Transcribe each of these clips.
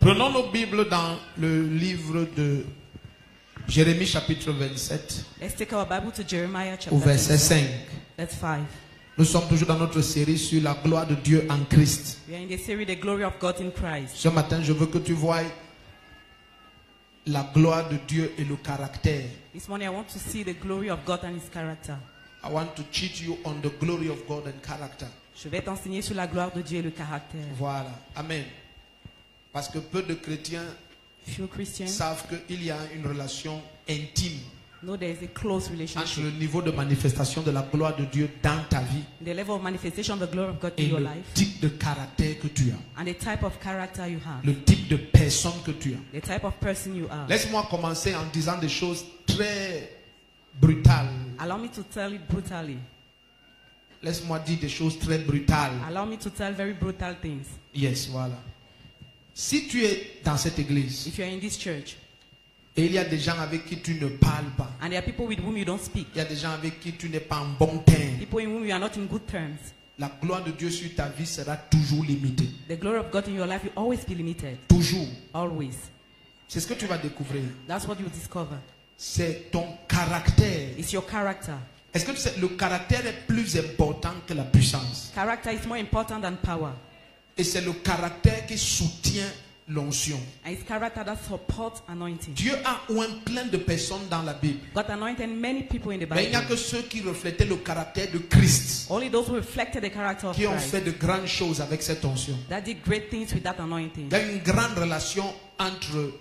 Prenons nos Bibles dans le livre de Jérémie chapitre 27 Let's take our Bible to Jeremiah chapter au verset 5. That's 5. Nous sommes toujours dans notre série sur la gloire de Dieu en Christ. We are in the series The Glory of God in Christ. Ce matin, je veux que tu voies la gloire de Dieu et le caractère. This morning I want to see the glory of God and His character. I want to teach you on the glory of God and character. Je vais t'enseigner sur la gloire de Dieu et le caractère. Voilà. Amen. Parce que peu de chrétiens Few Christians savent qu'il y a une relation intime know there is a close entre relationship. le niveau de manifestation de la gloire de Dieu dans ta vie The level of manifestation of the glory of God in et your le life type de caractère que tu as, and the type of character you have, le type de personne que tu as. the type of person you are. Laisse-moi commencer en disant des choses très brutales. Allow me to tell it brutally. Laisse-moi dire des choses très brutales. Allow me to tell very brutal things. Yes, voilà. Si tu es dans cette église If you are in this church et il y a des gens avec qui tu ne parles pas, and there are people with whom you don't speak, il y a des gens avec qui tu n'es pas en bon terme, people in whom you are not in good terms, la gloire de Dieu sur ta vie sera toujours limitée. the glory of God in your life will always be limited. Toujours. Always. C'est ce que tu vas découvrir. That's what you discover. C'est ton caractère. It's your character. Est-ce que tu sais, le caractère est plus important que la puissance? Character is more important than power. Et c'est le caractère qui soutient l'onction. And it's character that supports anointing. Dieu a oint plein de personnes dans la Bible. God anointed many people in the Mais il n'y a Bible. que ceux qui reflétaient le caractère de Christ Only those who reflected the character of qui ont Christ fait de grandes choses avec cette onction. that did great things with that anointing. Il y a une grande relation entre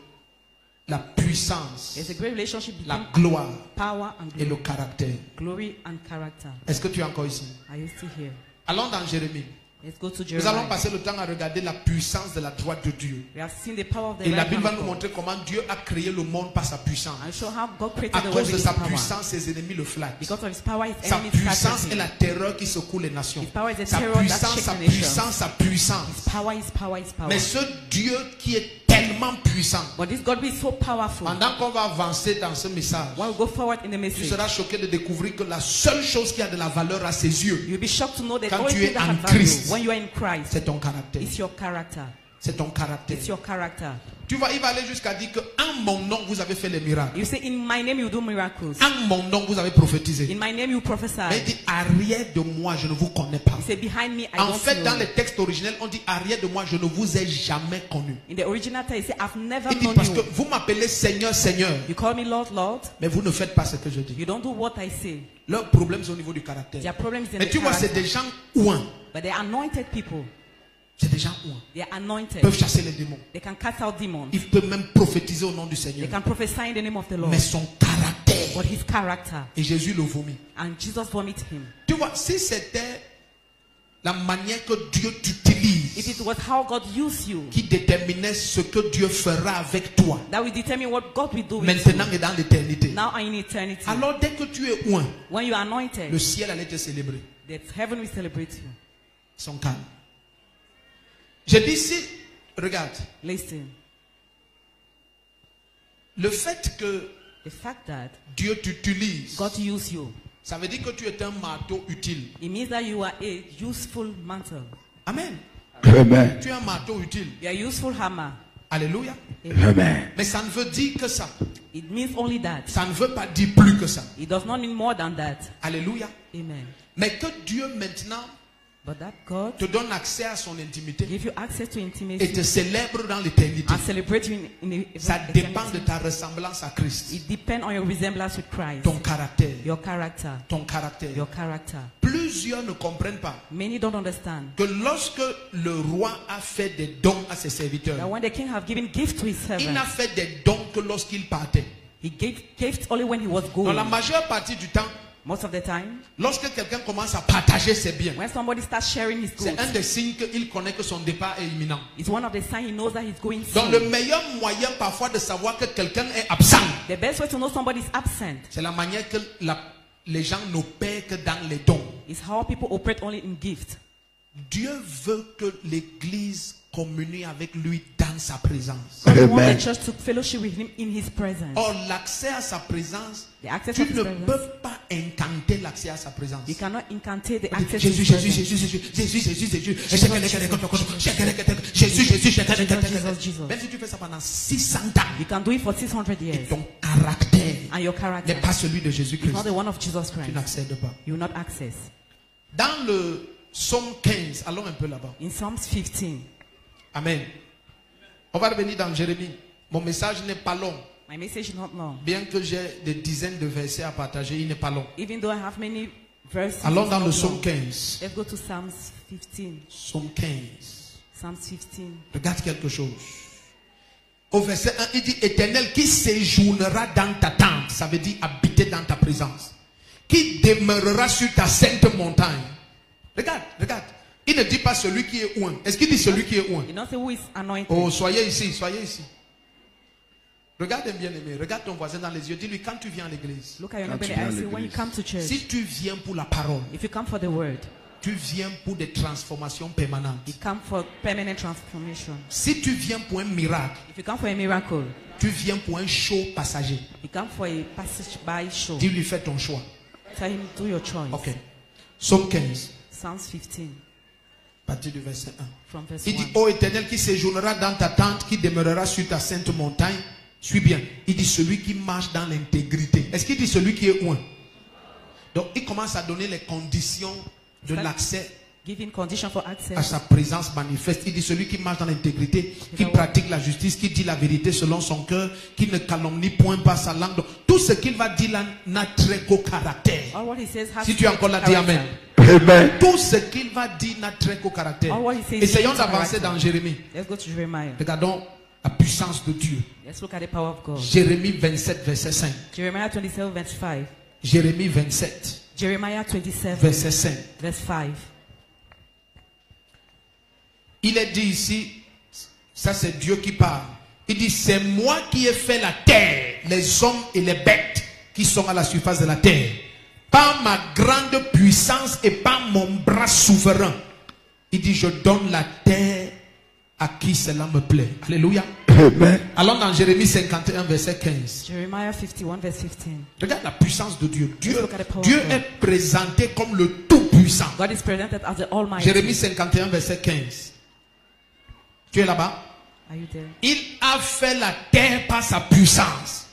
la puissance, There's a great relationship la between gloire power and et le glory. caractère. Glory and character. Est-ce que tu es encore ici? Are you still here? Allons dans Jérémie. Let's go to Nous allons Jeremiah. passer le temps à regarder la puissance de la droite de Dieu. We have seen the power of the Et la right Bible va hand nous of God. montrer comment Dieu a créé le monde par sa puissance. And show how God created À the world cause de with His sa power. puissance, ses ennemis le flattent. Because of His power, His Sa enemies puissance flatter est la Him. terreur qui secoue les nations. His power is the Sa terror that puissance, shakes sa the nations. puissance, sa puissance. Power is power is power. Mais ce Dieu qui est tellement puissant, But this God is so powerful. pendant qu'on va avancer dans ce message, When we go forward in the tu message, seras choqué de découvrir que la seule chose qui a de la valeur à ses yeux, you'll be shocked to know that Quand the only tu es thing that en has value Christ, when you are in Christ c'est ton caractère. is your character. C'est ton caractère. It's your character. Tu vois, il va aller jusqu'à dire que en mon nom, vous avez fait les miracles. You say, in my name you do miracles. En mon nom, vous avez prophétisé. In my name you prophesy. Mais il dit, arrière de moi, je ne vous connais pas. You say, behind me I En don't fait, know dans you. les textes originels, on dit, arrière de moi, je ne vous ai jamais connu. In the original text, you say, I've never Il dit, known parce que you. vous m'appelez Seigneur, Seigneur, You call me Lord, Lord. mais vous ne faites pas ce que je dis. You don't do what I say. Leur problème, c'est au niveau du caractère. Their problem is in Mais the tu vois, c'est character. des gens ouins. But they're anointed people. C'est des gens ouins. They are anointed. Ils peuvent chasser les démons. They can cast out demons. Ils peuvent même prophétiser au nom du They Seigneur. can prophesy in the name of the Lord. Mais son caractère, But his character. et Jésus le vomit. And Jesus vomit him. Tu vois, si c'était la manière que Dieu t'utilise If it was how God used you, qui déterminait ce que Dieu fera avec toi, that will determine what God will do with maintenant you. et dans l'éternité, Now and in eternity. alors dès que tu es ouin, When you are anointed, le ciel allait te célébrer. that heaven will celebrate you. Son calme. Je dis si, regarde, Listen. le fait que The fact that Dieu t'utilise, God used you, ça veut dire que tu es un marteau utile. it means that you are a useful mantle. Amen. Amen. Tu es un marteau utile. You are a useful hammer. Alléluia. Amen. Mais ça ne veut dire que ça. It means only that. Ça ne veut pas dire plus que ça. It does not mean more than that. Alléluia. Amen. Mais que Dieu maintenant But that God te donne accès à son intimité give you access to et intimacy te célèbre dans l'éternité. and celebrate you in the Ça dépend de ta ressemblance à Christ. It depends on your resemblance with Christ. Ton caractère. Your character. Ton caractère. Your character. Plusieurs ne comprennent pas Many don't understand que lorsque le roi a fait des dons à ses serviteurs, that when the king have given gift to his il n'a servants, fait des dons que lorsqu'il partait. he gave gifts only when he was Dans la going. majeure partie du temps, Most of the time, lorsque quelqu'un commence à partager ses biens, when somebody starts sharing his c'est un goods, des signes qu'il connaît que son départ est imminent. it's one of the signs he knows that he's going Donc le soon. meilleur moyen parfois de savoir que quelqu'un est absent, The best way to know somebody is absent c'est la manière que les gens n'opèrent que dans les dons. is how people operate only in gift. Dieu veut que l'Église communie avec lui dans dans sa présence. God wants Amen. the church to fellowship with him in his presence. Or, l'accès à sa présence, The access tu of his ne presence. peux pas incanter l'accès à sa présence. You cannot incantate the access to Jésus, his Jésus, presence. Jésus, Jésus, Jésus, Jésus, Jésus, Jesus, même si tu fais ça pendant 600 ans, You can do it for 600 years. ton caractère And your character n'est pas celui de is Jésus-Christ. not the one of Jesus Tu Christ. n'accèdes pas. You will not access. Dans le psaume 15, allons un peu là-bas. In Psalms 15, Amen. On va revenir dans Jérémie. Mon message n'est pas long. my message is not long. Bien que j'ai des dizaines de versets à partager, il n'est pas long. Even though I have many verses, Allons it's dans not le long. psaume 15. Let's go to Psalms 15. Psaume 15. Psalms 15. Regarde quelque chose. Au verset 1, il dit Éternel, qui séjournera dans ta tente, ça veut dire habiter dans ta présence, qui demeurera sur ta sainte montagne. Regarde, regarde. Il ne dit pas celui qui est oint. Est-ce qu'il dit celui qui est oint? You don't say who is anointed. Oh, soyez ici, soyez ici. Regarde bien aimé, regarde ton voisin dans les yeux. Dis-lui quand tu viens à l'église. Look at your Quand neighbor tu and viens à say when you l'église. come to church. Si tu viens pour la parole, If you come for the word, tu viens pour des transformations permanentes. you come for permanent transformation. Si tu viens pour un miracle, If you come for a miracle, tu viens pour un show passager. you come for a passage by show. Dis-lui fais ton choix. Tell him do your choice. Ok. Psaume 15, Psalms 15 à partir du verset 1. from verse Il 1. dit, ô Éternel qui séjournera dans ta tente, qui demeurera sur ta sainte montagne. Suis bien. Il dit celui qui marche dans l'intégrité. Est-ce qu'il dit celui qui est loin? Donc il commence à donner les conditions de l'accès Giving condition for à access. sa présence manifeste. Il dit celui qui marche dans l'intégrité, qui pratique la justice, qui dit la vérité selon son cœur, qui ne calomnie point par sa langue. Donc, tout ce qu'il va dire là n'a trait qu'au caractère. All what he says has Si to tu es do encore with là, dis character. Amen. Amen. Tout ce qu'il va dire n'a trait qu'au caractère. All what he says Essayons is d'avancer character. dans Jérémie. Let's go to Jeremiah. Regardons la puissance de Dieu. Let's look at the power of God. Jérémie 27, verset 5. Jeremiah 27 verse 5. Jérémie 27, Jeremiah 27 verset 5. verse 5. Il est dit ici, ça c'est Dieu qui parle. Il dit, c'est moi qui ai fait la terre, les hommes et les bêtes qui sont à la surface de la terre. Par ma grande puissance et par mon bras souverain. Il dit, je donne la terre à qui cela me plaît. Alléluia. Amen. Allons dans Jérémie 51, verset 15. Jeremiah 51 verse 15. Regarde la puissance de Dieu. Dieu, Let's look at the power Dieu of God. est présenté comme le Tout-Puissant. God is presented as the Almighty. Jérémie 51, verset 15. Tu es là-bas? Are you there? Il a fait la terre par sa puissance.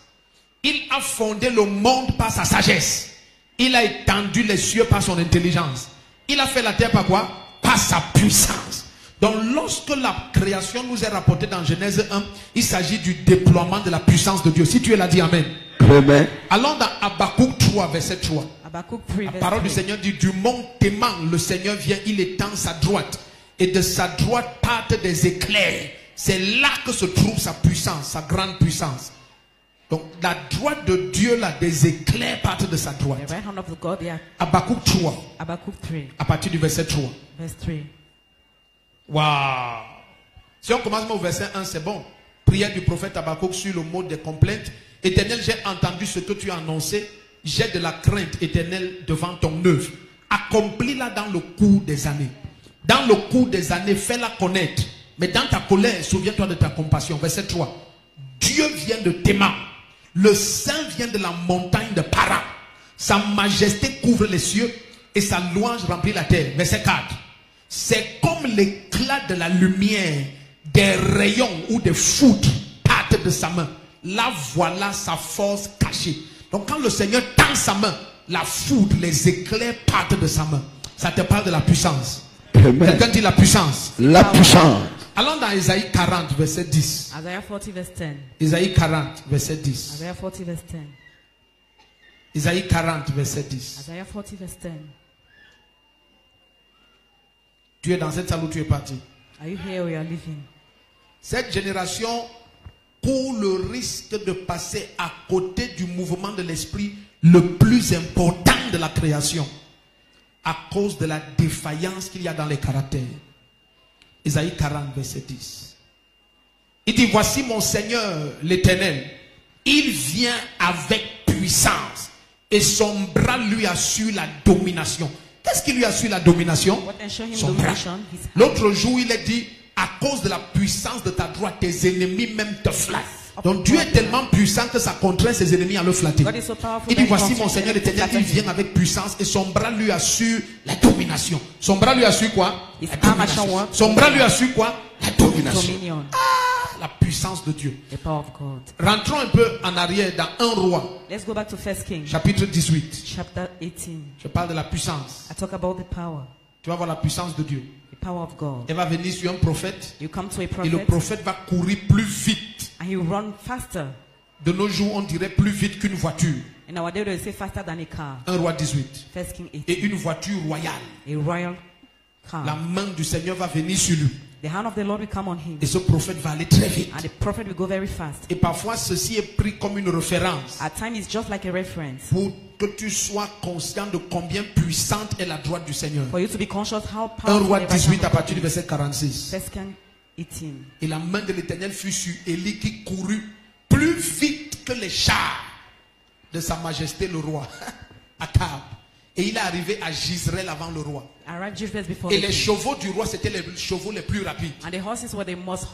Il a fondé le monde par sa sagesse. Il a étendu les cieux par son intelligence. Il a fait la terre par quoi? Par sa puissance. Donc lorsque la création nous est rapportée dans Genèse 1, il s'agit du déploiement de la puissance de Dieu. Si tu es là, dis Amen. Amen. Allons dans Habakkuk 3, verset 3. Habakkuk 3 La verse parole du 3. Seigneur dit, du mont Téman, le Seigneur vient, il étend sa droite. Et de sa droite partent des éclairs. C'est là que se trouve sa puissance, sa grande puissance. Donc la droite de Dieu, là, des éclairs partent de sa The droite. right hand of the God, yeah. Habakkuk 3, Habakkuk 3 à partir du verset 3. verse 3. Waouh! Si on commence au verset 1, c'est bon. Prière du prophète Habakkuk sur le mot des complaintes. Éternel, j'ai entendu ce que tu as annoncé. J'ai de la crainte, Éternel, devant ton œuvre. Accomplis-la dans le cours des années. Dans le cours des années, fais-la connaître. Mais dans ta colère, souviens-toi de ta compassion. Verset 3. Dieu vient de Théman. Le Saint vient de la montagne de Paran. Sa majesté couvre les cieux et sa louange remplit la terre. Verset 4. C'est comme l'éclat de la lumière, des rayons ou des foudres partent de sa main. Là voilà sa force cachée. Donc quand le Seigneur tend sa main, la foudre, les éclairs partent de sa main. Ça te parle de la puissance. Amen. Quelqu'un dit la puissance. La puissance. Allons dans Isaïe 40, verset 10. Isaiah 40 verse 10. Isaïe 40, verset 10. Isaiah 40 verse 10. Isaïe 40, verset 10. Isaiah 40 verse 10. Tu es dans cette salle où tu es parti. Are you here or you are living? Cette génération court le risque de passer à côté du mouvement de l'esprit le plus important de la création à cause de la défaillance qu'il y a dans les caractères. Isaïe 40, verset 10. Il dit, voici mon Seigneur l'Éternel. Il vient avec puissance et son bras lui assure la domination. Qu'est-ce qui lui assure la domination? What ensure him Son bras. domination? His hand. L'autre jour, il est dit, À cause de la puissance de ta droite, tes ennemis même te flattent. Donc Dieu est tellement puissant que ça contraint ses ennemis à le flatter. God is so powerful Il dit, that he voici wants mon to Seigneur l'Éternel, flatter il him. vient avec puissance et son bras lui assure la domination. Son bras lui assure quoi? His La arm domination. assure what? Son bras lui assure quoi? La domination. Dominion. La puissance de Dieu. The power of God. Rentrons un peu en arrière dans 1 Roi, Let's go back to 1 Kings, chapitre 18. chapter 18. Je parle de la puissance. I talk about the power. Tu vas voir la puissance de Dieu. The power of God. Elle va venir sur un prophète You come to a et le prophet prophète va courir plus vite. and you run faster. De nos jours, on dirait plus vite qu'une voiture. In our day, they say faster than a car. 1 Roi 18. 1 King 18. Et une voiture royale. A royal car. La main du Seigneur va venir sur lui. The hand of the Lord will come on him. Et ce prophète va aller très vite. And the prophet will go very fast. Et parfois, ceci est pris comme une référence At times, it's just like a reference. pour que tu sois conscient de combien puissante est la droite du Seigneur. For you to be conscious how 1 powerful Roi the right hand 18 of à God partir du is. verset 46. 1 King 18. Et la main de l'Éternel fut sur Élie qui courut plus vite que les chars de sa majesté le roi, Akab. Et il est arrivé à Gisraël avant le roi. Arrived Jezreel before Et the les king. chevaux du roi, c'était les chevaux les plus rapides. And the horses were the most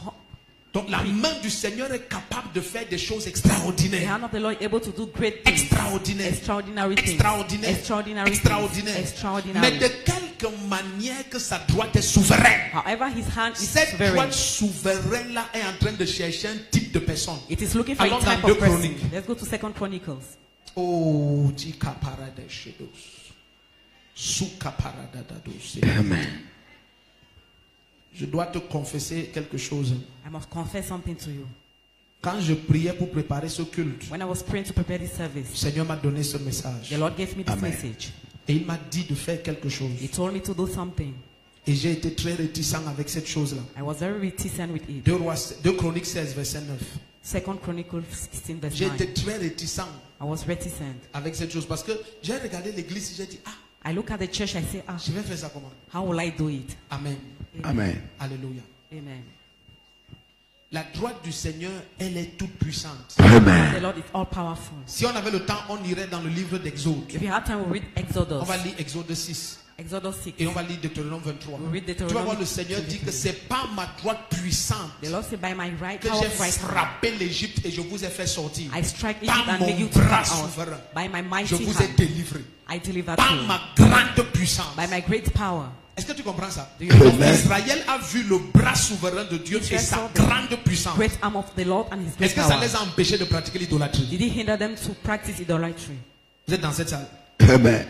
Donc la main du Seigneur est capable de faire des choses the extraordinaires. hand of the Lord able to do great things. Extraordinaires. Extraordinary things. Extraordinaires. Extraordinary things. Extraordinaires. Extraordinary. Mais de quelque manière que sa droite est souveraine. However, his hand is Cette sovereign. droite souveraine-là est en train de chercher un type de personne. It is looking for Allons a type dans 2 of person. Chroniques. Let's go to 2 Chronicles. Oh, tika parada shedos. Suka parada dados. Amen. Je dois te confesser quelque chose. I must confess something to you. Quand je priais pour préparer ce culte, When I was praying to prepare this le service, Seigneur m'a donné ce message. the Lord gave me this Amen. message. Et il m'a dit de faire quelque chose. He told me to do something. Et j'ai été très réticent avec cette chose-là. I was very reticent with it. 2 Chroniques 16, verset 9. 2 Chronicles 16 verse J'ai 9. été très réticent I was reticent. avec cette chose parce que j'ai regardé l'église et j'ai dit, ah, I look at the church, I say, je vais faire ça comment? how will I do it? Amen. Amen. Alléluia. Amen. La droite du Seigneur, elle est toute puissante. The Amen. Lord is all powerful. Si on avait le temps, on irait dans le livre d'Exode. If you have time, we'll read Exodus. On va lire Exode 6 Exodus 6. et on va lire Deutéronome 23. We'll read Tu vas Deuteronomy voir, le Seigneur dit que c'est pas ma droite puissante The Lord said, by my right que power j'ai of right hand, frappé l'Égypte et je vous ai fait sortir. I strike Par Egypt and mon make you to come bras out. souverain, By my je mighty vous ai hand, délivré. I deliver Par you. ma grande puissance. By my great power. Est-ce que tu comprends ça? Do you know Amen. Israël a vu le bras souverain de Dieu et Israel sa saw the grande puissance. great arm of the Lord and his great Est-ce que ça power? les a empêchés de pratiquer l'idolâtrie? Did he hinder them to practice idolatry? Vous êtes dans cette salle. Amen.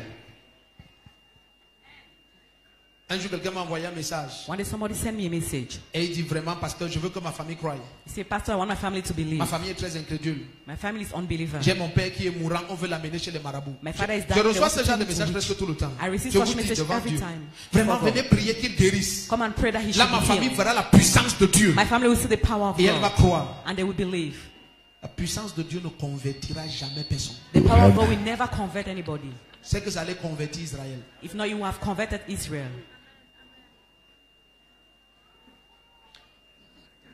Un jour, quelqu'un m'a envoyé un message One day somebody sent me a message. et il dit vraiment, pasteur, je veux que ma famille croie. He said, Pastor, I want my family to believe. Ma famille est très incrédule. My family is unbeliever. J'ai mon père qui est mourant, on veut l'amener chez les marabouts. My father is Je dying, reçois they ce want genre de to messages take me presque tout le temps. I receive Je such vous dis message devant every Dieu. time. Vraiment, Before God. venez prier qu'il guérisse. Come and pray that he Là, should ma be famille healed. verra la puissance de Dieu. My family will see the power of Et elle va God. croire. And they will believe. La puissance de Dieu ne convertira jamais personne. The power of God will never convert anybody. C'est que ça allait convertir Israël. If not, you have converted Israel.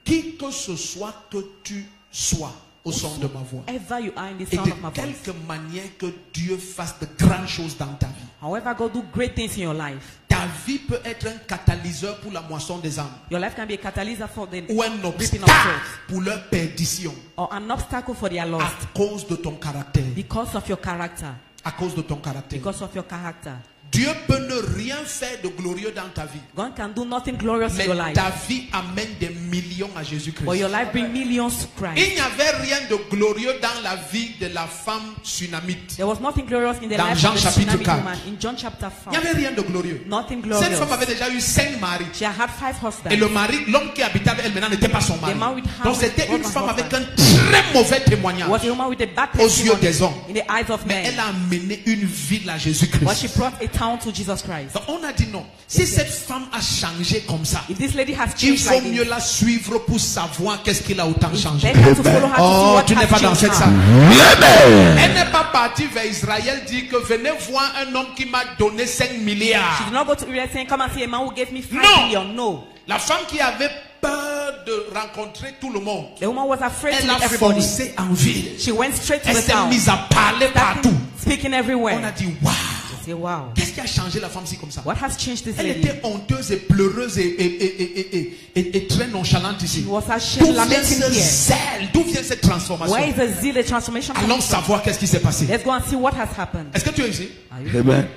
Qui que ce soit que tu sois au son de ma voix. Ever you are in the Et sound de of my voice. quelque manière que Dieu fasse de grandes choses dans ta vie. However, God do great things in your life. Ta vie peut être un catalyseur pour la moisson des âmes. Your life can be a catalyst for the Ou un reaping of obstacle souls. pour leur perdition. Or an obstacle for their À loss. cause de ton caractère. Because of your character. À cause de ton caractère. Because of your character. Dieu peut ne rien faire de glorieux dans ta vie. God can do nothing glorious in Mais your life. ta vie amène des millions à Jésus-Christ. But your life brings millions to Il Christ. n'y avait rien de glorieux dans la vie de la femme sunamite. There was nothing glorious in the Dans life Jean of the chapitre Tsunami 4. woman. In John chapter Il n'y 5. avait rien de glorieux. Nothing Cette femme glorious. avait déjà eu 5 maris. She had 5 Et husbands. le mari, l'homme qui habitait avec elle maintenant n'était pas son mari. The man with Donc house c'était was une her femme avec husband. un très mauvais témoignage Was a woman with a bad aux yeux testimony des hommes. in the eyes of Mais men. elle a amené une ville à But she Jésus-Christ. brought a town to Jesus Christ. Donc on a dit non. Si cette femme a changé comme ça, If this lady has il changed faut like mieux this, la suivre pour savoir qu'est-ce qu'il a autant changé. then you have to follow her to see Oh, what tu n'es has pas dans changed cette her. salle. Amen. Elle n'est pas partie vers Israël dire que venez voir un homme qui m'a donné 5 She milliards. did not go to Israel saying, come and see a man who gave me 5 No. million. No. La femme qui avait peur de rencontrer tout le monde, The woman was afraid to elle a meet everybody. foncé en ville. She went straight to Elle the s'est town. mise à parler partout. Speaking On a everywhere. dit waouh. Say, wow. Qu'est-ce qui a changé la femme si comme ça? What has changed this Elle lady? était honteuse et pleureuse et très nonchalante ici. She was D'où ashamed, vient lamenting ce here. zèle? D'où vient cette transformation? Where is the zeal, the transformation coming Allons from? savoir qu'est-ce qui s'est passé. Let's go and see what has happened. Est-ce que tu es ici? Are you? Amen.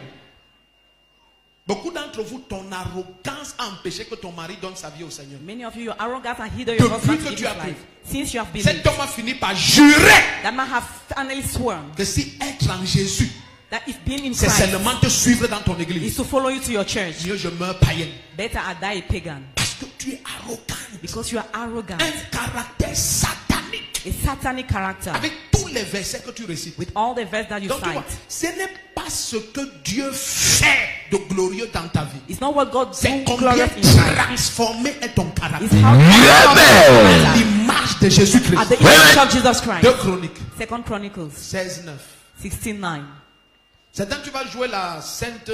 Beaucoup d'entre vous, ton arrogance a empêché que ton mari donne sa vie au Seigneur. Many of you, your arrogance and hinder Depuis your husband que to give tu his as cru. life. Since you have Cet believed, homme a fini par jurer that man have finally sworn que si être en Jésus, that if being in c'est Christ seulement te suivre dans ton is église, to follow you to your church, mieux je meurs païen. better I die a pagan. Parce que tu es arrogant. Because you are arrogant. Un caractère satanique. A satanic character. Avec tous les versets que tu récites. With all the verses that you Donc tu vois, cite. ce n'est pas ce que Dieu fait de glorieux dans ta vie. It's not what God C'est do combien glorious in your life. transformé est ton It's caractère. how Amen. L'image de Jésus-Christ. at the image of Jesus Christ. 2 Chroniques 2 Chronicles 16:9. 16:9. C'est quand tu vas jouer la sainte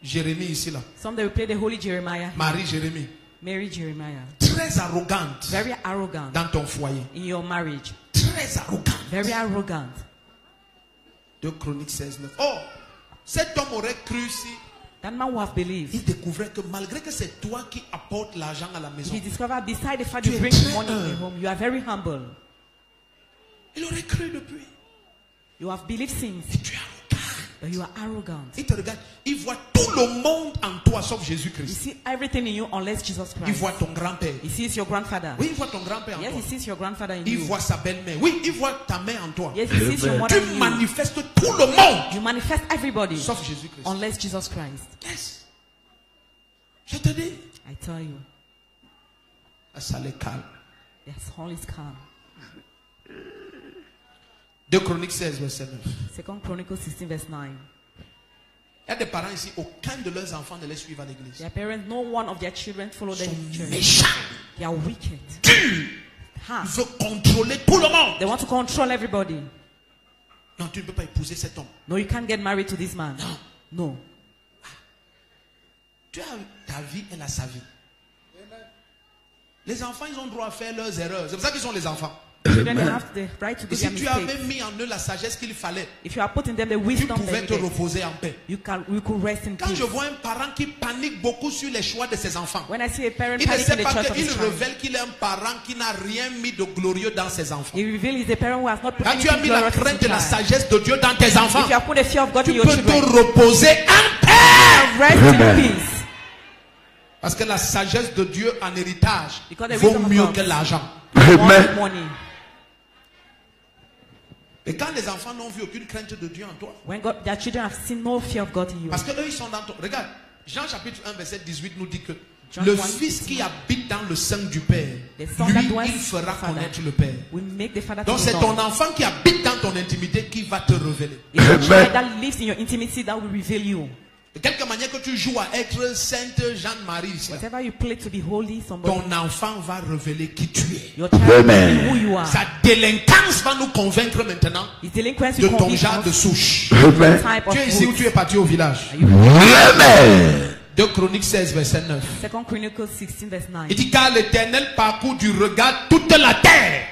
Jérémie ici là. Some they will play the holy Jeremiah. Marie Jérémie. Mary Jeremiah. Très arrogante Very arrogant dans ton foyer. in your marriage. Très arrogante. Very arrogant. 2 Chroniques 16:9. Oh, cet homme aurait cru si That man who have believed. il découvrait que malgré que c'est toi qui apportes l'argent à la maison, He discovered beside the fact Tu you es bring très money in humble. the home, you are very humble. il aurait cru depuis. You have believed since, Et tu es arrogant. but you are arrogant. Il te regarde, il voit tout le monde en toi sauf You Jésus-Christ. see everything in you unless Jesus Il Christ. voit ton grand-père. He sees your grandfather. Oui, il voit ton grand-père en Yes, toi. he sees your grandfather in Il you. voit sa belle-mère. Oui, il voit ta mère en toi. Yes, he sees your mother Tu in you. manifestes tout le monde You manifest everybody sauf Jésus-Christ. unless Jesus Christ. Yes. Je te dis, I tell you, ça les calme. yes, all is calm. 2 Chroniques 16, verset 9. 2 Chronicles 16 verse 9. Il y a des parents ici, aucun de leurs enfants ne les suit à l'église. Their parents, no one of their children follow Ils them sont in church. méchants. They are wicked. Ils Hard. veulent contrôler tout le monde. They want to control everybody. Non, tu ne peux pas épouser cet homme. No, you can't get married to this man. No. Tu as ta vie, elle a sa vie. Les enfants, ils ont droit à faire leurs erreurs. C'est pour ça qu'ils sont les enfants. Children, they have the right to Et do si their tu avais mistakes. mis en eux la sagesse qu'il fallait, If you are putting them the tu wisdom pouvais they te needed, reposer en paix. you could rest in Quand peace. je vois un parent qui panique beaucoup sur les choix de ses enfants, When I see a parent il ne panicking sait in the pas church of qu'il his child, révèle qu'il est un parent qui n'a rien mis de glorieux dans ses enfants. he reveals he's a parent who has not put Quand tu as anything mis la glorious in crainte his et la child. sagesse de Dieu dans tes enfants, If you have put the fear of God tu in your peux te children, reposer en paix. rest in peace. Parce que la sagesse de Dieu en héritage Because the vaut wisdom of mieux God. que l'argent. More Amen. money. Et quand les enfants n'ont vu aucune crainte de Dieu en toi, When their children have seen no fear of God in you. parce que eux ils sont dans ton... Regarde, Jean chapitre 1 verset 18 nous dit que John le 1, fils qui habite dans le sein du Père, The son that lui, dwells il fera in the Father. connaître le Père. We make the Father Donc to c'est be ton known. enfant qui habite dans ton intimité qui va te révéler. It's your Amen. child that lives in your intimacy that will reveal you. De quelque manière que tu joues à être Sainte Jeanne-Marie ici, là, Whatever you play to be holy, somebody, ton enfant va révéler qui tu es. your child will Amen. reveal who you are. Sa délinquance va nous convaincre maintenant His delinquency de will ton convict genre de us souche. Amen. type of Tu es ici ou roots. tu es parti au village? Amen. 2 Chroniques 16 verset 9. 2 Chronicles 16 verse 9. Il dit car l'Éternel parcourt du regard toute la terre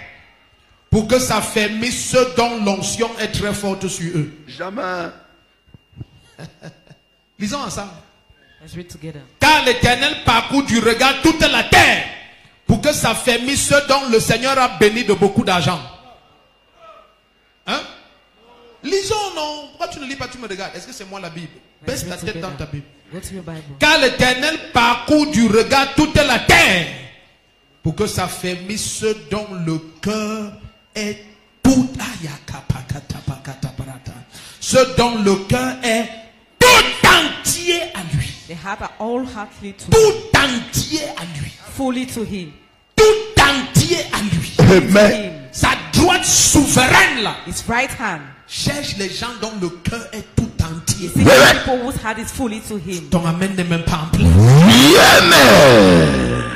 pour que s'affermisse ceux dont l'onction est très forte sur eux. Jamais. Lisons ensemble. Let's read together. Car l'Éternel parcourt du regard toute la terre pour que s'affermisse ceux dont le Seigneur a béni de beaucoup d'argent. Hein? Lisons, non? Pourquoi tu ne lis pas, tu me regardes? Est-ce que c'est moi la Bible? Let's Baisse ta read tête dans together. ta Bible. Go to your Bible. Car l'Éternel parcourt du regard toute la terre pour que s'affermisse ceux dont le cœur est tout. Ceux dont le cœur est tout entier à lui. They have all-heartedly to Tout entier à lui. fully to Him. Tout entier à lui. Amen. Sa droite souveraine là His right hand. cherche les gens dont le cœur est tout entier. See people whose heart is fully to Him. Ton amen n'est même pas en plein. Amen.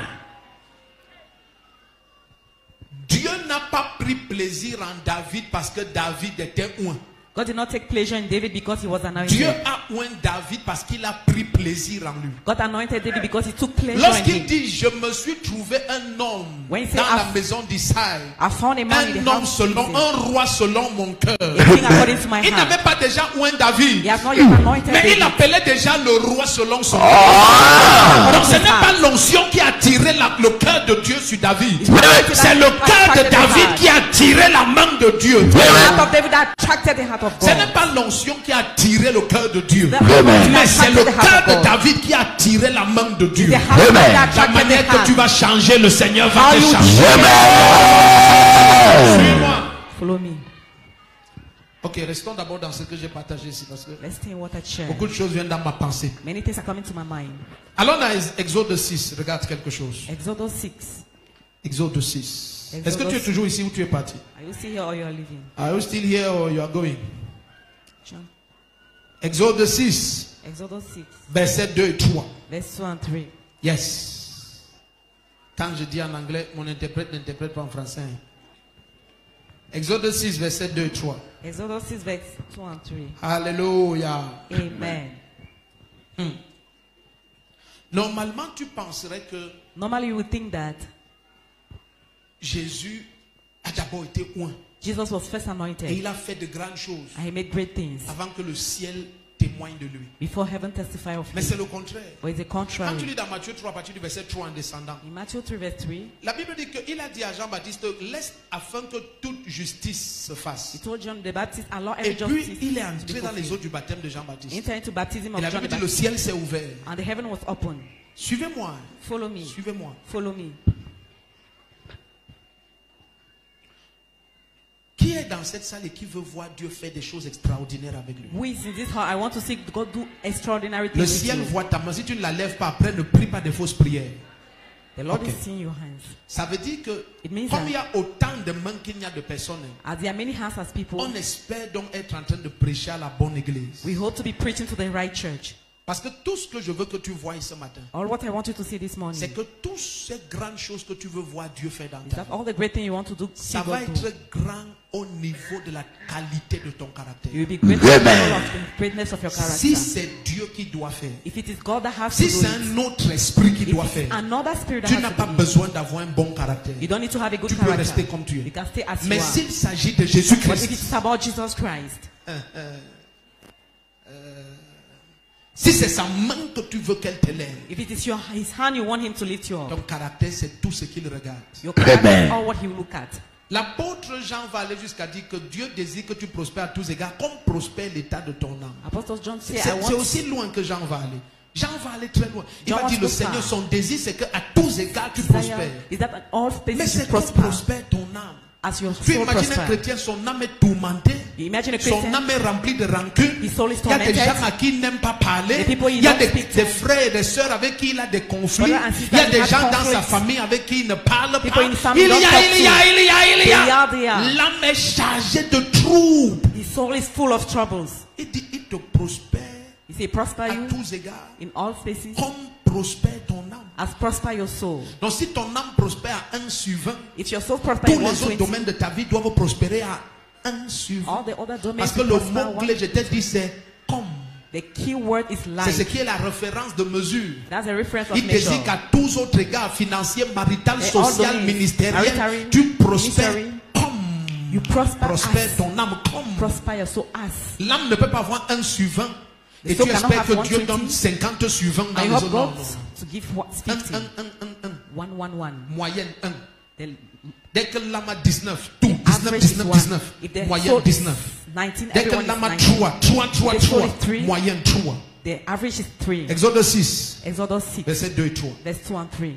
Dieu n'a pas pris plaisir en David parce que David était un. God did not take pleasure in David because he was Dieu anointed. a oint David parce qu'il a pris plaisir en lui. God anointed David because he took pleasure in Lorsqu'il him. dit, je me suis trouvé un homme When he dans said, la maison d'Israël, I found a man in un the homme house of selon, David, un roi selon mon cœur. a king according to my Il n'avait heart. pas déjà oint David, He has not yet anointed mais il David. appelait déjà le roi selon son cœur. Ah. Donc ce n'est pas l'onction qui a tiré le cœur de Dieu sur David. It's not C'est le cœur de David qui a tiré la main de Dieu. The heart of David that attracted the heart of Ce n'est God. pas l'onction qui a tiré le cœur de Dieu. The anointing Mais that c'est le attracted the cœur heart de of God. David qui a tiré la main de Dieu. The heart of Amen. God that La attracted manière the que tu heart. vas changer, le Seigneur va How te you changer. Amen. Suis-moi. Follow me. Ok, restons d'abord dans ce que j'ai partagé ici parce que Let's stay in what I share. beaucoup de choses viennent dans ma pensée. Many things are coming to my mind. Allons dans Exode 6, regarde quelque chose. Exodus 6. Exode 6. Est-ce que Exode tu es 6. toujours ici ou tu es parti? Are you still here or you are leaving? Are you still here or you are going? John. Exode 6, Exodus 6. versets 2 et 3. Verse 2 and 3. Yes. Quand je dis en anglais, mon interprète n'interprète pas en français. Exode 6, versets 2 et 3. Exodus 6 verse 2 and 3. Alléluia. Amen. Normalement, tu penserais que Normally you would think that Jésus a d'abord été oint Jesus was first et anointed il a fait de grandes choses and he made great things avant que le ciel témoigne de lui. before heaven testified of Mais him. c'est le contraire. But it's the Quand tu contrary. lis dans Matthieu 3, à partir du verset 3 en descendant, In Matthew 3 verse 3, la Bible dit qu'il a dit à Jean-Baptiste, laisse afin que toute justice se he fasse. told John the Baptist, allow Et every puis justice il est to entré be dans les eaux fulfilled. du baptême de Jean-Baptiste. Enter into baptism Et of la John Bible the dit le Baptist. ciel s'est ouvert. And the heaven was open. Suivez-moi. Follow me. Suivez-moi. Follow me. Qui est dans cette salle et qui veut voir Dieu faire des choses extraordinaires avec lui? Who is in this hall? I want to see God do extraordinary Le things with ciel you. voit ta main. Si tu ne la lèves pas après, ne prie pas de fausses prières. The Lord Okay. is seeing your hands. Ça veut dire que It means comme that il y a autant de mains qu'il y a de personnes, as there are many hands as people, on espère donc être en train de prêcher à la bonne église. we hope to be preaching to the right church. Parce que tout ce que je veux que tu vois ce matin, All what I want you to see this morning c'est que toutes ces grandes choses que tu veux voir Dieu faire dans is ta that vie, all the great things you want to do, see ça va God do. être grand au niveau de la qualité de ton caractère. You will be great Amen. because of the greatness of your character. Si c'est Dieu qui doit faire, If it is God that has si to do c'est it, un autre esprit qui if doit it's faire, another spirit that tu has n'as to pas do it, besoin d'avoir un bon caractère. you don't need to have a good Tu peux character. rester comme tu You es. can stay as Mais you are. s'il s'agit de But if it's Jésus-Christ, about Jesus Christ, si c'est sa main que tu veux qu'elle te lève, if it is his hand you want him to lift you up, ton caractère c'est tout ce qu'il regarde. your character Amen. is all what he will look at. L'apôtre Jean va aller jusqu'à dire que Dieu désire que tu prospères à tous égards, comme prospère l'état de ton âme. Apostle John said, I C'est want aussi loin que Jean va aller. Jean va aller très loin. Il John va dire wants le to Seigneur, far. son désir c'est qu'à tous égards tu desire prospères. is that at all Mais spaces you c'est comme prosper prospère ton âme. as your Tu soul imagines un prosper. chrétien, son âme est tourmentée. You imagine a Son Christian, âme est remplie de rancune. his soul is Il y a des tormented. gens à qui il n'aime pas parler. The people he Il y a don't des speak to. des frères et des sœurs avec qui il a des conflits. Brother and Il sister, y a he des has gens dans sa conflicts. famille avec qui il ne parle pas. People in family Il y don't talk to. a. They are. L'âme est chargée de troubles. His soul is full of troubles. Il dit, il te prospère He said, prosper à you tous égards, in all spaces comme prospère ton âme. as prosper your soul. Donc si ton âme prospère à 1 sur 20, If your soul prosper tous in les autres 120, domaines de ta vie doivent prospérer à 1 sur 20. all the other domains Parce que will le prosper mot-clé, je t'ai dit, c'est comme. The key word is C'est ce life. qui est la référence de mesure. That's a reference of Il désire measure. qu'à tous autres égards, financiers, marital, Et all social, domains, ministériel, maritary, tu prospères ministry, comme. You prosper Prospère as. ton âme comme. Prosper your soul as. L'âme ne peut pas avoir 1 sur 20. Et soul tu cannot espères have que Dieu 120. donne 50 sur 20 dans I les hope autres. God Non, non. to give what 1, 50. 1, 1, 1, 1. 1, 1, 1. Moyenne 1. The Dès que l'âme a 19, tout. 19, average is 19, 1. 19. If the Moyenne soul is 19. 19, Dès que everyone l'âme a is 19. 3, 3, 3, The soul 3. is 3. Moyenne 3. The average is 3. Exode 6, Exodus 6, verset 2 et 3. verse 2 and 3.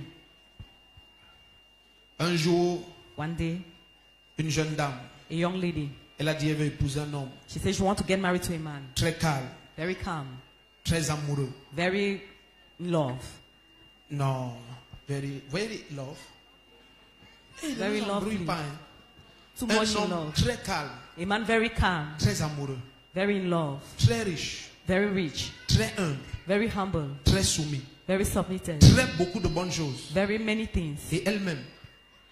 Un jour, One day, une jeune dame, a young lady, elle a dit qu'elle veut épouser un homme she said she wants to get married to a man. très calme, Very calm, très amoureux. very in love. Non, very, very love. Eh, Very ne nous embrouille lovely. pas, hein. Too much Un in homme love. très calme, A man very calm, très amoureux, very in love, très riche, very rich, très humble, very humble, très soumis, very submitted, très beaucoup de bonnes choses. very many things. Et elle-même,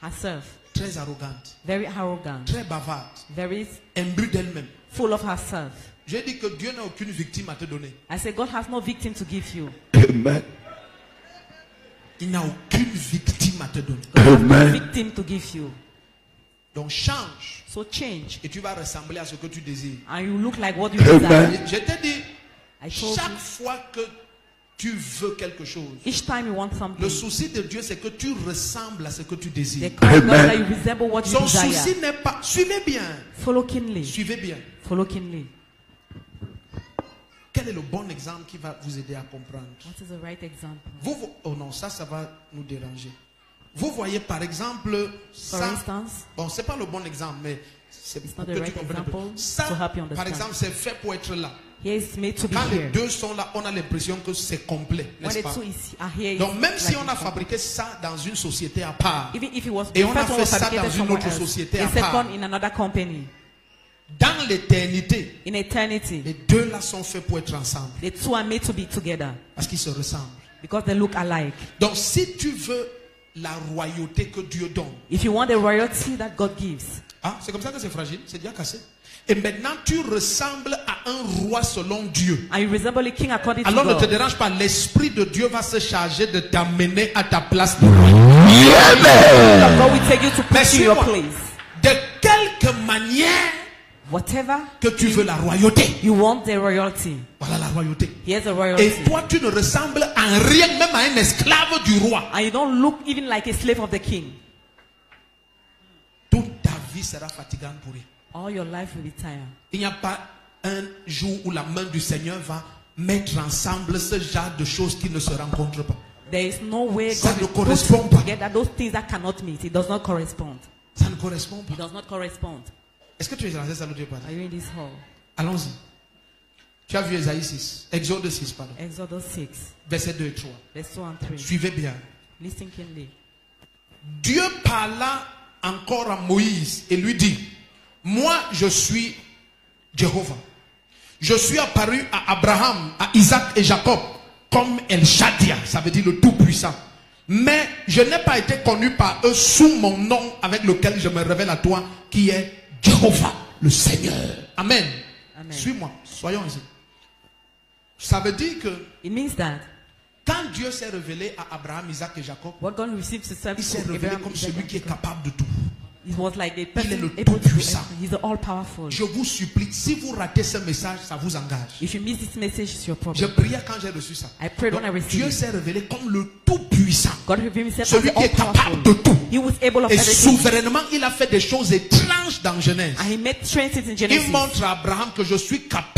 Herself, très arrogante, very arrogant, très bavarde, very imbue d'elle-même. full of herself. J'ai dit que Dieu n'a aucune victime à te donner. I said, God has no victim to give you. Amen. Il n'a aucune victime à te donner. God has no Amen. victim to give you. Donc change So change. et tu vas ressembler à ce que tu désires. And you look like what you Amen. desire. Je t'ai dit, I told chaque you, fois que tu veux quelque chose, each time you want something, le souci de Dieu, c'est que tu ressembles à ce que tu the désires. call of God Amen. that you resemble what you Son souci desire. n'est pas... Suivez bien. Follow keenly. Suivez bien. Follow keenly. Quel est le bon exemple qui va vous aider à comprendre? What is the right example? Oh non, ça va nous déranger. Vous voyez par exemple, For ça, instance, bon, c'est pas le bon exemple, mais c'est It's pour not que the tu right comprennes un peu. example Ça, to help you understand. par exemple, c'est fait pour être là. here is made to be Quand les here. deux sont là, on a l'impression que c'est complet, When n'est-ce the pas? two are here, Donc même it's si like on a this. fabriqué ça dans une société à part, Even if it was Et the on a first one fait was ça fabricated dans une somewhere autre else, société the à part. second in another company. dans l'éternité, In eternity, les deux là sont faits pour être ensemble, the two are made to be together parce qu'ils se ressemblent. because they look alike. Donc si tu veux la royauté que Dieu donne, If you want the royalty that God gives, ah, c'est comme ça que c'est fragile, c'est déjà cassé. Et maintenant tu ressembles à un roi selon Dieu. and you resemble a king according to Alors ne te God, dérange pas, l'Esprit de Dieu va se charger de t'amener à ta place de roi. Amen. God will take you to Mais put you in your suis-moi, place. de quelque manière Whatever que tu veux la royauté, you want the royalty, voilà la royauté. here's the Et royalty. toi tu ne ressembles en rien même à un esclave du roi. And you don't look even like a slave of the king. Toute ta vie sera fatigante pour rien. All your life will be tired. Il n'y a pas un jour où la main du Seigneur va mettre ensemble ce genre de choses qui ne se rencontrent pas. There is no way Ça God ne will correspond put pas. together those things that cannot meet. It does not correspond. Ça ne correspond It pas. does not correspond. Est-ce que tu es dans cette salle où Dieu parle? Are you in this hall? Allons-y. Tu as vu Ésaïe 6, Exode 6, pardon, Exodus 6, versets 2 et 3. verse 2 and 3. Suivez bien. Listen keenly. Dieu parla encore à Moïse et lui dit, moi je suis Jéhovah. Je suis apparu à Abraham, à Isaac et Jacob comme El Shaddai, ça veut dire le Tout-Puissant. Mais je n'ai pas été connu par eux sous mon nom avec lequel je me révèle à toi, qui est Jéhovah, le Seigneur. Amen. Amen. Suis-moi, soyons ici. Ça veut dire que It means that quand Dieu s'est révélé à Abraham, Isaac et Jacob, what God receives himself il s'est from révélé Abraham, comme Isaac, celui and qui est Jacob. capable de tout. It was like the est person le able to do Tout-Puissant. everything. He's the all-powerful. Je vous supplie, si vous ratez ce message, ça vous engage. If you miss this message, it's your Je problem. priais quand j'ai reçu ça. I prayed when I Donc, received Dieu it. s'est révélé comme le Tout-Puissant. God revealed himself as Celui the qui est capable all-powerful. de tout. He was able of Et everything. souverainement, il a fait des choses étranges dans Genèse. And he made strange things in Il Genesis. montre à Abraham que je suis capable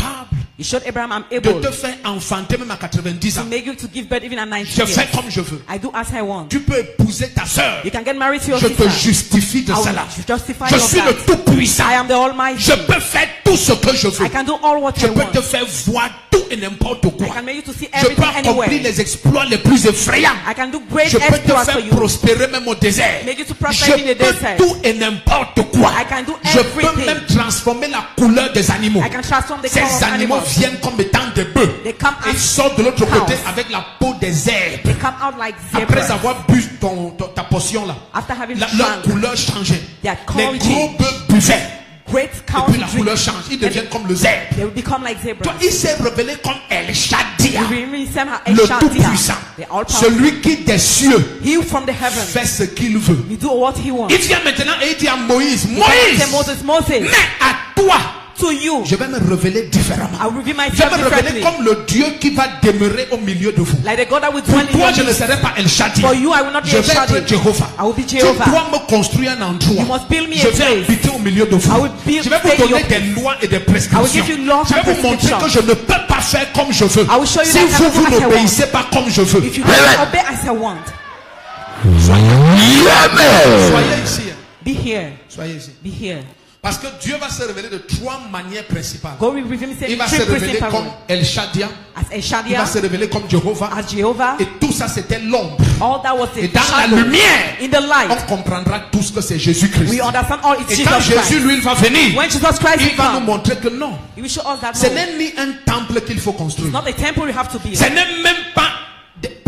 He showed Abraham, I'm de able te faire enfanter même à 90 to ans. make you to give birth even at 90 Je fais years. comme je veux. I do as I want. Tu peux épouser ta sœur. You can get married to your Je te sister. justifie de I will cela. justify Je your suis le that. Tout-Puissant. I am the Almighty. Je peux faire tout ce que je veux. I can do all what Je I peux want. te faire voir tout et n'importe I quoi. can make you to see Je peux everything accomplir anywhere. les exploits les plus effrayants. I can do great Je peux te exploits for faire you. prospérer même au désert. Make you to Je prosper in the peux desert. tout et n'importe quoi. I can do Je peux everything. même transformer la couleur des animaux. I can transform the color Ces of animaux animals. viennent comme étant des bœufs. They come Et ils out, sortent de l'autre côté cows. avec la peau des herbes. they come out like Après zebras. avoir bu ta potion là, After having leur drunk, couleur changeait. their Les color gros changed. bœufs buvaient. Great Et cows puis la drink. couleur change. Ils deviennent comme le zèbre. They will become like zebras. Toi, il s'est révélé comme El Shaddai, He revealed himself as le El Shaddai, Tout-Puissant. the all-powerful. Celui qui des cieux He from the heavens. fait ce qu'il veut. He do what he wants. Il vient maintenant et il dit à Moïse, He Moïse, said, Moses, mais à toi, to you, je vais me révéler différemment. I will reveal Je vais myself me révéler differently. comme le Dieu qui va demeurer au milieu de vous. Like the God that will Pour dwell in toi, your je ne midst. serai pas El Shaddai. For you, I will not be Je El vais Shaddai. être Jéhovah. I will be Tu Jehovah. dois me construire un endroit. You must build me Je a vais place. habiter au milieu de I vous. will build- Je vais stay vous in your donner des place. lois et des I will prescriptions. give you laws Je vais and vous montrer prescriptions. que je ne peux pas faire comme je veux. I will show you Si that I vous, cannot vous do as I n'obéissez pas comme je veux. If you don't obey as I want, Amen. Soyez ici. be here. Soyez ici. Be here. Parce que Dieu va se révéler de trois manières principales. God will reveal himself Il in va se three révéler principal comme ways. El Shaddai. As El Il Shaddai, va se révéler comme Jéhovah. as Jehovah. Et tout ça, c'était l'ombre. All that was Et the dans la shadow. lumière, In the on light, comprendra tous que c'est Jésus-Christ. we understand all it's Et quand Jesus Christ. Jésus, lui, il va venir, When Jesus Christ il will va nous come, montrer que non. he will show us that Ce no, n'est ni un temple qu'il faut it's construire. not a temple you have to build. Ce n'est même pas...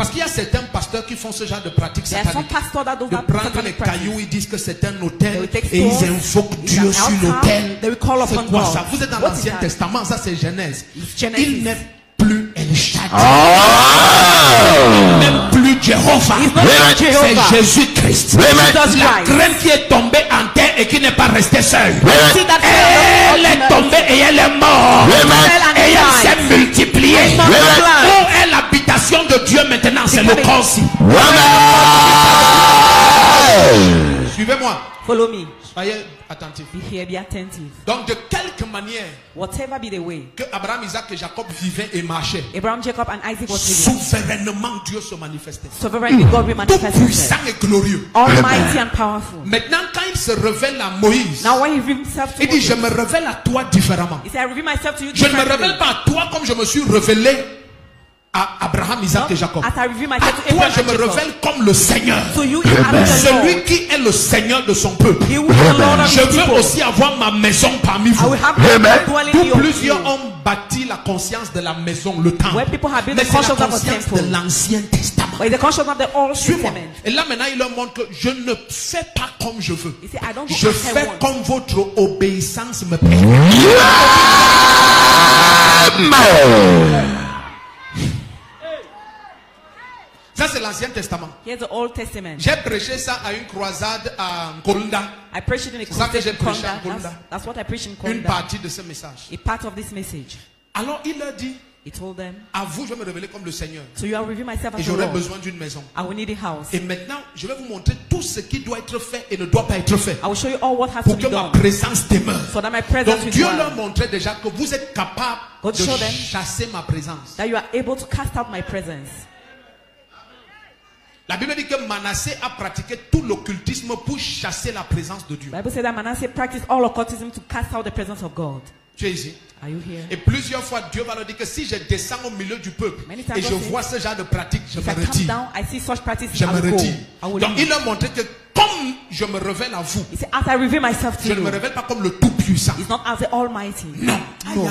Parce qu'il y a certains pasteurs qui font ce genre de pratiques There are some sataniques. pastors that do De that prendre les satanic practice. cailloux, ils disent que c'est un They hôtel will take et ils stones, invoquent it's Dieu an sur altar, l'autel. they will call upon C'est quoi God. ça? Vous êtes dans What is l'Ancien that? Testament, ça c'est Genèse. It's Genesis. Il n'est plus El Shaddai. Oh. Même plus Jéhovah. He's not Amen. Jehovah. C'est Jésus-Christ. Amen. Jesus La Christ. graine qui est tombée en terre et qui n'est pas restée seule. See that Elle est tombée et elle est morte. Amen. Et elle s'est multipliée. Amen. Où est l'habitation de Dieu maintenant? C'est le corps-ci. Amen. Suivez-moi. Follow me. Soyez attentifs. Be here, be attentive. Donc de quelque manière Whatever be the way, que Abraham, Isaac et Jacob vivaient et marchaient, Abraham, Jacob, and Isaac was living. souverainement Dieu se manifestait. Sovereignly, God will Tout manifest puissant himself. et glorieux. Almighty and powerful. Maintenant, quand il se révèle à Moïse, Now, when he revealed himself to il dit, je Moses, me révèle à toi différemment. he said, I reveal myself to you Je ne me differently. révèle pas à toi comme je me suis révélé à Abraham, Isaac et Jacob. As I reveal À myself to toi, Abraham je and me Jacob. révèle comme le Seigneur. To you, I am the Celui Lord. qui est le Seigneur de son peuple. He will be the Lord of Je his veux people. aussi avoir ma maison parmi I vous. will have my Amen. dwelling in your Plusieurs people. ont bâti la conscience de la maison, le temple. Where people have built Mais the c'est la conscience of a conscience temple. de l'Ancien Testament. But it's the conscience of the Old Suis-moi. Testament. Et là maintenant, il leur montre que je ne fais pas comme je veux. He said, I don't do Je as I fais want. comme votre obéissance me permet. Amen. Ça, c'est l'Ancien Testament. Here's the Old Testament. J'ai prêché ça à une croisade à Nkolda. I preached it in a C'est ça que j'ai crusade in prêché à Konda. Konda. That's what I preached in Une Konda. partie de ce message. A part of this message. Alors, il leur dit, He told them, à vous, je vais me révéler comme le Seigneur. so you are revealing myself Et as the j'aurai Lord. besoin d'une maison. I will need a house. Et maintenant, je vais vous montrer tout ce qui doit être fait et ne doit pas être fait. I will show you all what has to Pour be que ma done. présence demeure. So that my presence Donc will Dieu dwell. leur montrait déjà que vous êtes capable God de showed them chasser ma présence. that you are able to cast out my presence. La Bible dit que Manassé a pratiqué tout l'occultisme pour chasser la présence de Dieu. The Bible says that Manasseh practiced all occultism to cast out the presence of God. Tu es ici. Are you here? Et plusieurs fois, Dieu va leur dire que si je descends au milieu du peuple Many times et je God says, vois ce genre de pratique, je If me I come retire. down, I see such practices, Je I me will go. retire. I will Donc il leave. leur montrait que comme je me révèle à vous, He said, as I reveal myself to je ne me you, révèle pas comme le Tout-Puissant. it's not as the Almighty. Non. No.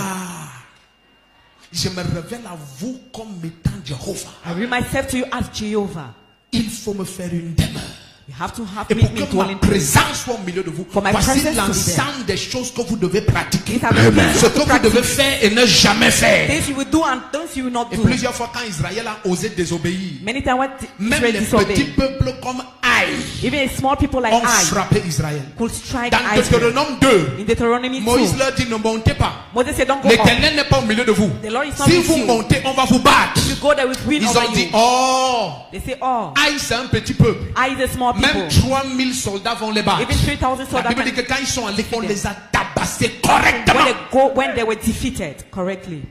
Je me révèle à vous comme étant Jéhovah. I reveal myself to you as Jehovah. Il faut me faire une demeure. You have to have Et pour me que ma dwelling place. présence soit au milieu de vous, For my voici presence to be l'ensemble des choses que vous devez pratiquer. These are the things Ce you que have to vous devez practice. faire et ne jamais faire. Things you will do and things you will not Et do. plusieurs fois, quand Israël a osé désobéir, Many times when même Israel les disobeyed, petits peuples comme Aïe even small people like ont I frappé Israël. could strike Dans Israel. Deutéronome 2, In Deuteronomy 2, Moïse leur dit ne montez pas. Moses said, don't go up. L'éternel n'est pas au milieu de vous. The Lord is not Si with vous you. montez, on va vous battre. You go there with wind Ils over ont dit, you. oh, They say, oh, Aïe c'est un petit peuple. I is a small Même people. 3000 soldats vont les battre. Even 3,000 La soldiers Bible dit can que quand ils sont allés, on defeat les them. a tabassés correctement. When they were defeated correctly.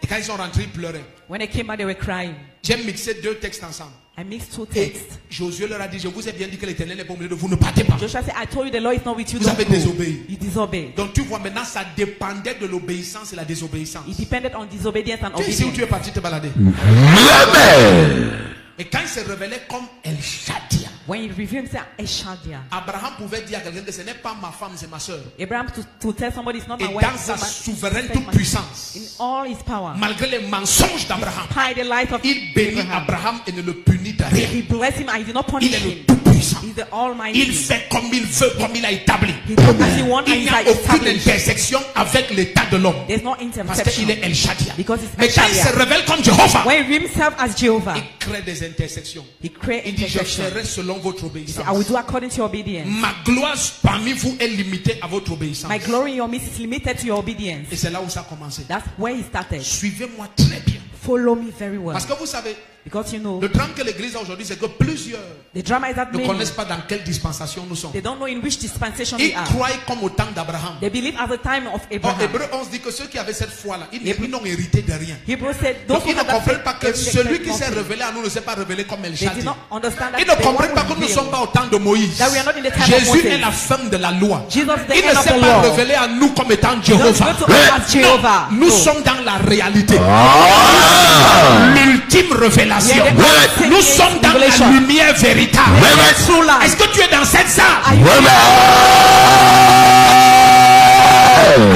Et quand ils sont rentrés, ils pleuraient. When they came back, they were crying. J'ai mixé deux textes ensemble. I mixed two Et texts. Josué leur a dit, je vous ai bien dit que l'éternel n'est pas au milieu de vous, ne partez pas. Joshua said, I told you the Lord is not with you. Vous Don't avez go. désobéi. You disobeyed. Donc tu vois maintenant, ça dépendait de l'obéissance et la désobéissance. It depended on disobedience and Tu es ici où tu obedience. es parti te balader. Amen. Et quand il se révélait comme El Shaddai, When he revealed himself, Eshadia. Abraham pouvait dire à quelqu'un que ce n'est pas ma femme, c'est ma soeur. Abraham to tell somebody it's not Et my dans wife. sa it's my- souveraine it's my- toute-puissance, In all his power. malgré les mensonges d'Abraham, Hide the light of il bénit Abraham. Abraham et ne le punit de rien. He blessed him and he did not Il punish est le him. tout-puissant. He's the Almighty. Il fait comme il veut, comme il a établi. He does as he wants and Il he n'y a has aucune established. intersection avec l'état de l'homme. There's no Parce interception. qu'il est El Shaddai. Because it's Mais quand il se Shaddai. révèle comme Jéhovah, When he revealed himself as Jehovah, il crée des intersections. he created Il dit, je intersection. ferai selon votre He obéissance. said, I will do according to your obedience. Ma gloire parmi vous est limitée à votre obéissance. My glory in your midst is limited to your obedience. Et c'est là où ça a commencé. That's where he started. Suivez-moi très bien. Follow me very well. Parce que vous savez, Because you know, le drame que l'église a aujourd'hui, c'est que plusieurs the drama is that ne many, connaissent pas dans quelle dispensation nous sommes. they don't know in which dispensation Ils we are. croient comme au temps d'Abraham. They believe at the time of Or, Abraham. Hébreu 11 dit que ceux qui avaient cette foi-là, ils n'ont hérité de rien. Hebrews said, those Donc who ils ne have that comprennent faith, pas que they celui qui s'est nothing. révélé à nous ne s'est pas révélé comme El They did Shaddai. not understand that Ils ne they comprennent pas were que nous ne revealed. sommes pas au temps de Moïse. That we are not in the time of Jésus Moses. est la fin de la loi. Jesus is the Il ne end of s'est the pas law. révélé à nous comme étant Don't Jéhovah. go to us as Jehovah. Nous No. sommes dans la réalité. Ah. L'ultime révélation. Yeah, the Nous sommes dans la revelation. lumière véritable. Amen. True life. Est-ce que tu es dans cette salle? Amen.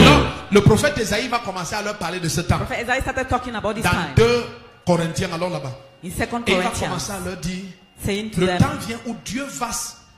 Alors, le prophète Esaïe va commencer à leur parler de ce temps. Prophet Isaiah started talking about this Dans time. 2 Corinthiens, allons là-bas. In 2 Et il va Corinthians, commencer à leur dire, saying to le them, temps vient où Dieu va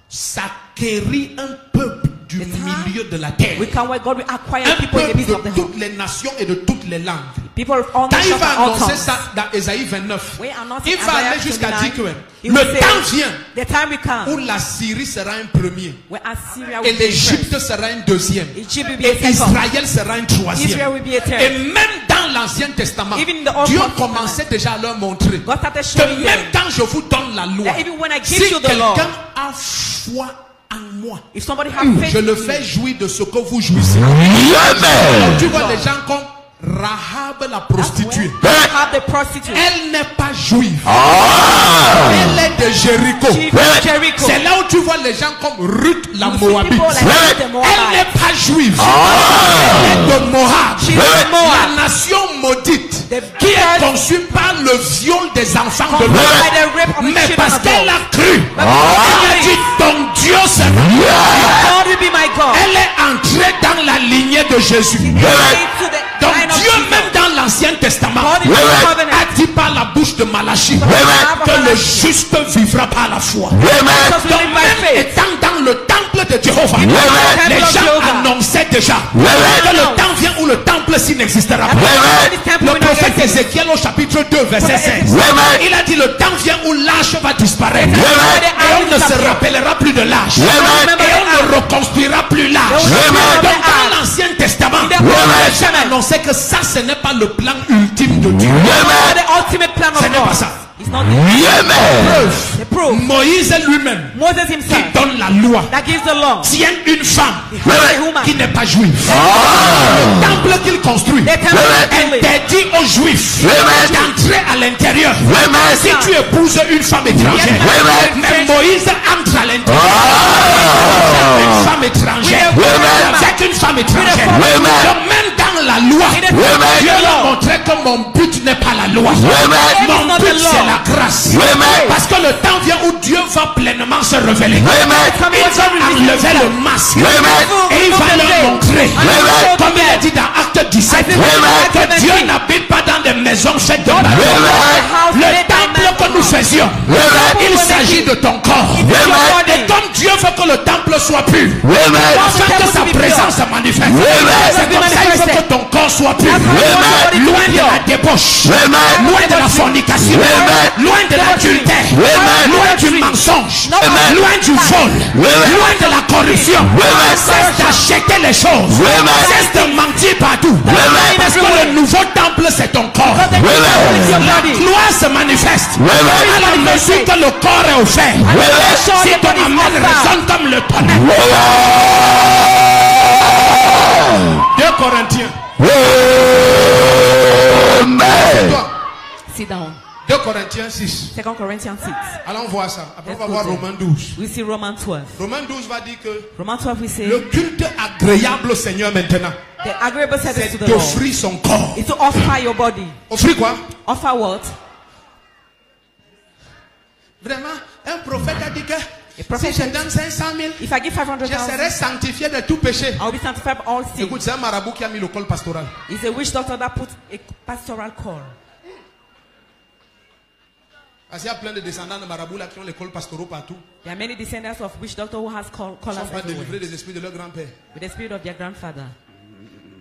s'acquérir un peuple du milieu de la terre. we can where God will acquire Un people in the peuple midst of de the toutes les nations et de toutes les langues. people of all Quand il nations va and all annoncer tongues. ça dans Ésaïe 29, We announce il in va Isaiah aller jusqu'à 29, dire que he will le say, temps vient the time will come où la Syrie sera un premier where Assyria et will be a l'Égypte first. sera un deuxième Egypt will be et a second. Israël sera un Israel troisième. will be a third. Et même dans l'Ancien Testament, Even in the Old Dieu Testament, commençait déjà à leur montrer God started que showing même them quand je vous donne la loi, that even when I give si you the law, quelqu'un a foi en moi, if somebody has faith je in le me, fais jouir de ce que vous jouissez. Donc Amen. tu vois les gens comme Rahab la prostituée. have the prostitute. Elle n'est pas juive. Ah. Elle est de Jéricho. She is Jericho. C'est là où tu vois les gens comme Ruth la You see Moabite. people like Ruth the Elle Moabite. n'est pas juive. Ah. Elle est de Moab. She is from Moab. La nation maudite The qui est first conçue par le viol des enfants de conquered by l'homme. the rape of the Mais children parce of qu'elle God. a cru, But elle a dit ton Dieu sera. God will be my God. Elle est entrée dans la lignée de Jésus. Into the Donc line of Dieu Jesus. même dans l'Ancien Testament God in the covenant. a dit par la bouche de Malachie que le juste vivra par la foi. Because we Donc live by même faith. étant dans le temple de Jéhovah, Amen. les gens Jehovah. annonçaient déjà que Amen. le temps vient où le temple s'y n'existera pas. Le prophète Ézéchiel au chapitre 2 verset 16, il a dit le temps vient où l'âge va disparaître et on ne se rappellera plus de l'âge et on ne reconstruira plus l'âge. Donc dans l'Ancien Testament, les gens annonçaient que ça ce n'est pas le plan ultime de Dieu. The ultimate plan of Ce n'est pas God. ça. It's not the proof. Moïse lui-même Moses qui himself donne la loi that gives the law. tient une femme A woman. qui n'est pas juive. Le temple qu'il construit The temple he built. interdit aux juifs d'entrer à l'intérieur si tu épouses une femme étrangère. Mais Moïse entre à l'intérieur une femme étrangère avec une femme étrangère. Donc même dans la loi, Dieu leur montrait que mon but n'est pas la loi. Mon but c'est la grâce. Parce que le temps vient où Dieu va pleinement se révéler. Il va enlever le masque et il va leur montrer, comme il a dit dans Acte 17, que Dieu n'habite pas dans des maisons faites de bâtons. Le temple que nous faisions, il s'agit de ton corps. Et comme Dieu veut que le temple soit pur, afin que sa présence se manifeste, c'est comme ça il veut que ton corps soit pur, loin de la débauche, loin de la fornication, loin de l'adultère, loin du mensonge, loin du vol, loin de la corruption. Cesse d'acheter les choses, cesse de mentir partout, parce que le nouveau temple c'est ton corps. La gloire se manifeste à la mesure que le corps est offert. Si ton amen résonne comme le tonnerre. 2 Corinthiens. Sit down. 2 Corinthiens 6. 2 Corinthians 6. Allons voir ça. Après, on va Let's voir go there. Romains 12. We see Romans 12. Romains 12 va dire que Romans 12 we say le culte agréable au Seigneur maintenant, the agreeable service to c'est the Lord d'offrir son corps. is to offer your body. Offrir quoi? Offer what? Vraiment, un prophète a dit que prophet si je donne 500 000, If I give je 500,000, serai sanctifié de tout péché. I will be sanctified from all sin. Écoute, c'est un marabout qui a mis le col pastoral. It's a witch doctor that put a pastoral call. Parce qu'il y a plein de descendants de marabouts là qui ont les cols pastoraux partout. There are many descendants of witch doctor who has Ils collars sont pas délivrés everywhere des esprits de leur grand-père. with the spirit of their grandfather.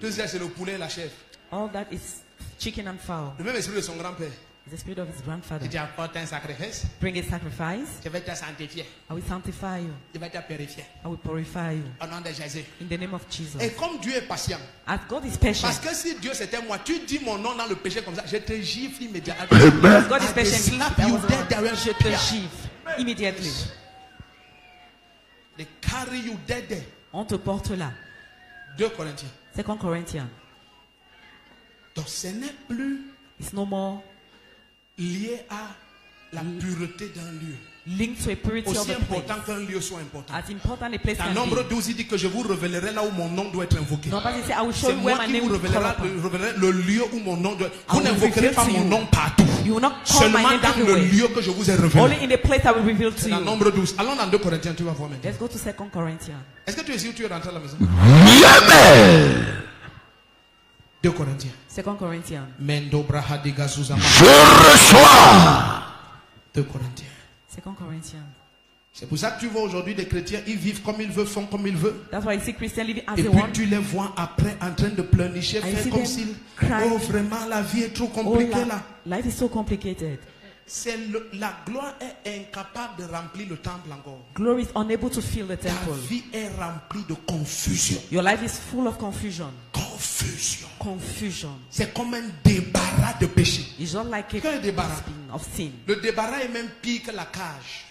Tout ça, c'est le poulet et la chèvre. All that is chicken and fowl. Le même esprit de son grand-père. It's the spirit of his grandfather. Il dit apporte un sacrifice, Bring a sacrifice. je vais te sanctifier, I will sanctify you. je vais te purifier. I will purify you. Au nom de Jésus. In the name of Jesus. Et comme Dieu est patient, As God is patient. parce que si Dieu c'était moi, tu dis mon nom dans le péché comme ça, je te gifle immédiatement. Because God is I patient. slap That you was dead there and Je te spear. gifle immediately. They carry you dead there. On te porte là. 2 Corinthiens. 2 Corinthians. Donc ce n'est plus It's no more lié à la pureté d'un lieu. linked to a purity of Aussi the place. important qu'un lieu soit important. As important a place Dans can Nombre be. 12, il dit que je vous révélerai là où mon nom doit être invoqué. No, but he said, I will show C'est you where moi my qui name vous will call révélerai upon. le lieu où mon nom doit être. Vous I will n'invoquerez reveal pas to mon you. nom partout. You will not call my Seulement name dans le everywhere. lieu que je vous ai révélé. Only in the place I will reveal to Dans you. Nombre 12. Allons dans 2 Corinthiens, tu vas voir maintenant. Let's go to 2 Corinthians. Est-ce que tu es ici ou tu es rentré à la maison? Amen. 2 Corinthiens. 2 Corinthians. Mendo Brahadiga Zuzama. Je reçois. 2 Corinthiens. 2 Corinthians. C'est pour ça que tu vois aujourd'hui des chrétiens, ils vivent comme ils veulent, font comme ils veulent. That's why you see Christians living as Et they puis want. tu les vois après en train de pleurnicher, I see faire comme them s'ils... crying. Oh vraiment la vie est trop Oh, compliquée là. life is so complicated. C'est la gloire est incapable de remplir le temple encore. Glory is unable to fill the Ta temple. vie est remplie de confusion. Your life is full of confusion. Confusion. Confusion. C'est comme un débarras de péché. It's not like a Quel débarras? dustbin of sin. Le débarras est même pire que la cage.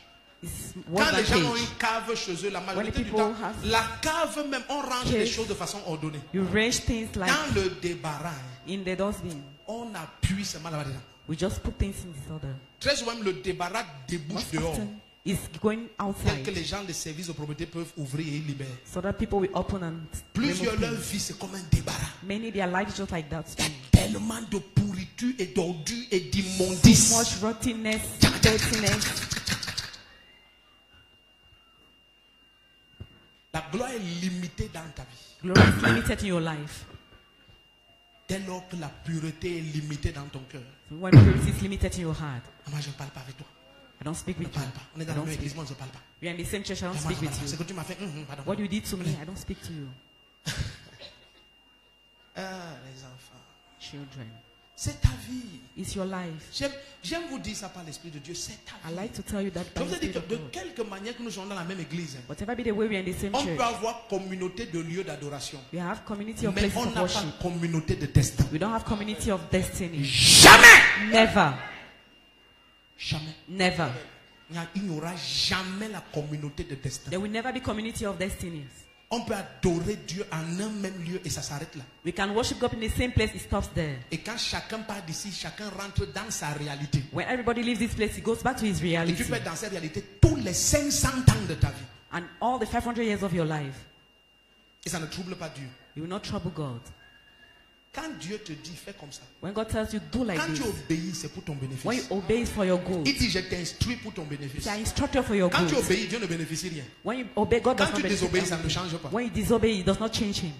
It's Quand worse les than gens ont cage. une cave chez eux, la majorité du people temps, have la cave même, on range les cave, choses de façon ordonnée. You arrange things like Dans le débarras, in the dustbin. on appuie seulement là-bas dedans. We just put things in disorder. Très souvent, le débarras débouche Most dehors. often, it's going Tel que outside les gens des services de propriété peuvent ouvrir et libérer. so that people will open and Plusieurs, remove leur things. vie, c'est comme un débarras. Many, their life is just like that. Il y a tellement de pourriture et d'ordure et d'immondice. Much rottenness, dirtiness. La gloire est limitée dans ta vie. Glory is limited in your life. Dès lors que la pureté est limitée dans ton cœur. When purity is limited in your heart, Moi, je ne parle pas avec toi. I don't speak Je ne with you. parle pas. On est I dans la don't même speak. église, moi, je ne parle pas. We are in the same church, I don't Moi, speak je ne parle with pas. C'est you. que tu m'as fait. Pardon. What you did to me, I don't speak to you. Ah, les enfants. Children, C'est ta vie. it's your life. J'aime vous dire ça par l'Esprit de Dieu. C'est ta I vie. like to tell you that Je by vous the ai dit Spirit que of de God. quelque manière que nous sommes dans la même église, Whatever be the way we are in the same on church, peut avoir communauté de lieux d'adoration. we have community of Mais places on of n'a pas worship. communauté de destin. We don't have community of destiny. Jamais. Never. Jamais. Never. Il n'y aura jamais la communauté de destin. There will never be community of destinies. On peut adorer Dieu en un même lieu et ça s'arrête là. We can worship God in the same place, it stops there. Et quand chacun part d'ici, chacun rentre dans sa réalité. When everybody leaves this place, he goes back to his Et reality. tu peux être dans cette réalité tous les 500 ans de ta vie. And all the 500 years of your life, Et ça ne trouble pas Dieu. you will not trouble God. Quand Dieu te dit, fais comme ça. When God tells you, do like Quand tu this, obéis, c'est pour ton bénéfice. when you obey is for your good. Il dit, je t'instruis pour ton bénéfice. It's an instructor for your Quand tu good. obéis, Dieu ne bénéficie rien. When you obey, God does Quand not tu benefit désobéis, ça ne anything. change pas. When you disobey, it does not change him.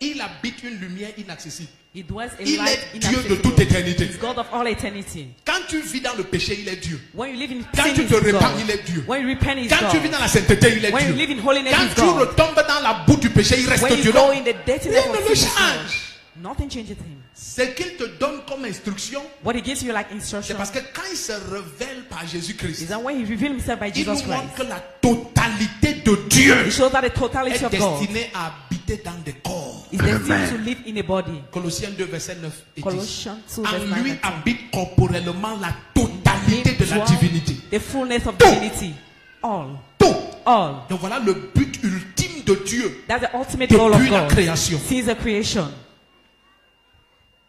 Il habite une lumière inaccessible. He dwells in Il light est Dieu de inaccessible. toute éternité. He's God of all eternity. Quand tu vis dans le péché, il est Dieu. When you live in Quand sin, tu he's te répands, God. il est Dieu. When you repent, he's Quand tu vis God. dans la sainteté, il est When you Dieu. live in holiness, Quand he's tu God. retombes dans la boue du péché, il reste When Dieu. you go Non. in the dirtiness Rien ne of le sin, change. nothing changes him. Ce qu'il te donne comme instruction, What he gives you like c'est instruction parce que quand il se révèle par is Jésus-Christ, that when he revealed himself by il nous Jesus montre Christ, que la totalité de Dieu he shows that the totality est of God destinée à habiter dans des corps. is destined to live in a body. Colossiens 2, verset 9 et 10. Colossians 2, verse En 9 lui and 10. habite corporellement la totalité de la Dwell divinité. the fullness of Tout. divinity. All. Tout. All. Donc voilà le but ultime de Dieu. That's the ultimate goal of Depuis la God. création. Since the creation.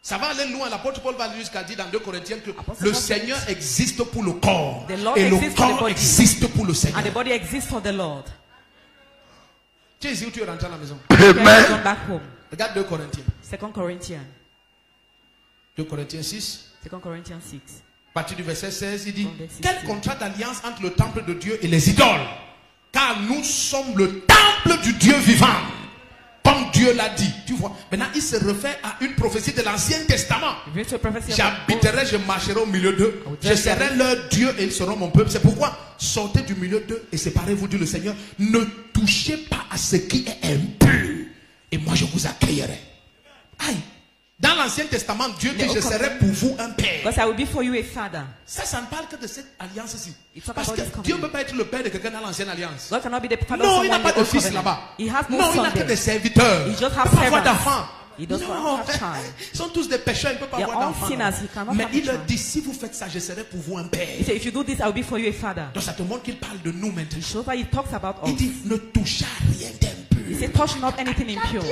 Ça va aller loin. L'apôtre Paul va jusqu'à dire dans 2 Corinthiens que Apostle le Paul Seigneur existe pour le corps. The Lord Et le exists for the corps body. existe pour le Seigneur. And the body exists for the Lord. Tu es ici ou tu es rentré à la maison? He has gone Amen. back home. Regarde 2 Corinthiens. 2 Corinthians. 2 Corinthiens 6. 2 Corinthians 6. À partir du verset 16, il dit: From verse 16. quel contrat d'alliance entre le temple de Dieu et les idoles? Car nous sommes le temple du Dieu vivant. Comme Dieu l'a dit. Tu vois. Maintenant, il se réfère à une prophétie de l'Ancien Testament. Reveals to prophecy of J'habiterai, je marcherai au milieu d'eux. Je serai leur Dieu et ils seront mon peuple. C'est pourquoi sortez du milieu d'eux et séparez-vous, dit le Seigneur. Ne touchez pas à ce qui est impur. Et moi, je vous accueillerai. Aïe. Dans l'Ancien Testament, Dieu dit: je serai pour vous un père. Because I will be for you a father. Ça ne parle que de cette alliance-ci. It's talk Parce about que this Dieu covenant. ne peut pas être le père de quelqu'un dans l'ancienne alliance. God cannot be the father Non, of il n'a someone pas in the de old fils covenant. là-bas. He has no Non, il son n'a que there. des serviteurs. He just Il ne has peut pas avoir servants. d'enfants. He does Non, not have child. ils sont tous des pécheurs, il ne peut pas They avoir are all d'enfants. sinners, he cannot Mais have il leur child. dit: si vous faites ça, je serai pour vous un père. He said, if you do this, I will be for you a father. Donc ça te montre qu'il parle de nous maintenant. It shows that he talks about Il us. dit: ne touchez à rien He d'impur. said, touch not anything impure.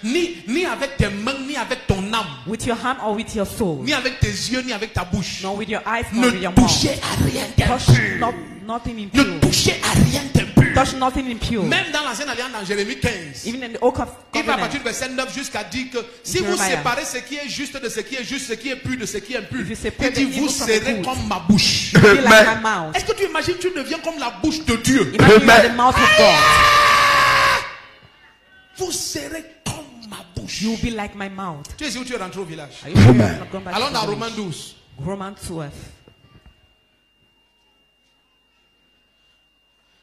Ni avec tes mains, ni avec ton âme, With your hand or with your soul. ni avec tes yeux, ni avec ta bouche. Nor with your eyes, nor with Ne your mouth. touchez à rien Touch d'impur. nothing Ne impure. touchez à rien d'impur. Touch nothing impure. Même dans l'ancienne alliance, dans Jérémie 15, Even in the Old il va à Covenant. partir du verset 9 jusqu'à dire que si vous Jeremiah. séparez ce qui est juste de ce qui est juste, ce qui est pur de ce qui est impur, If you separate il dit: the vous evil from serez the good. comme ma bouche. Be like Amen. my mouth. Est-ce que tu imagines, tu deviens comme la bouche de Dieu? Imagine you are Amen. the mouth of God. Vous serez comme ma bouche. bouche. You will be like my mouth. Tu es ici où tu es rentré au village? Are you sure you Amen. have not gone back Allons to dans the Romains village? 12. Romans 12.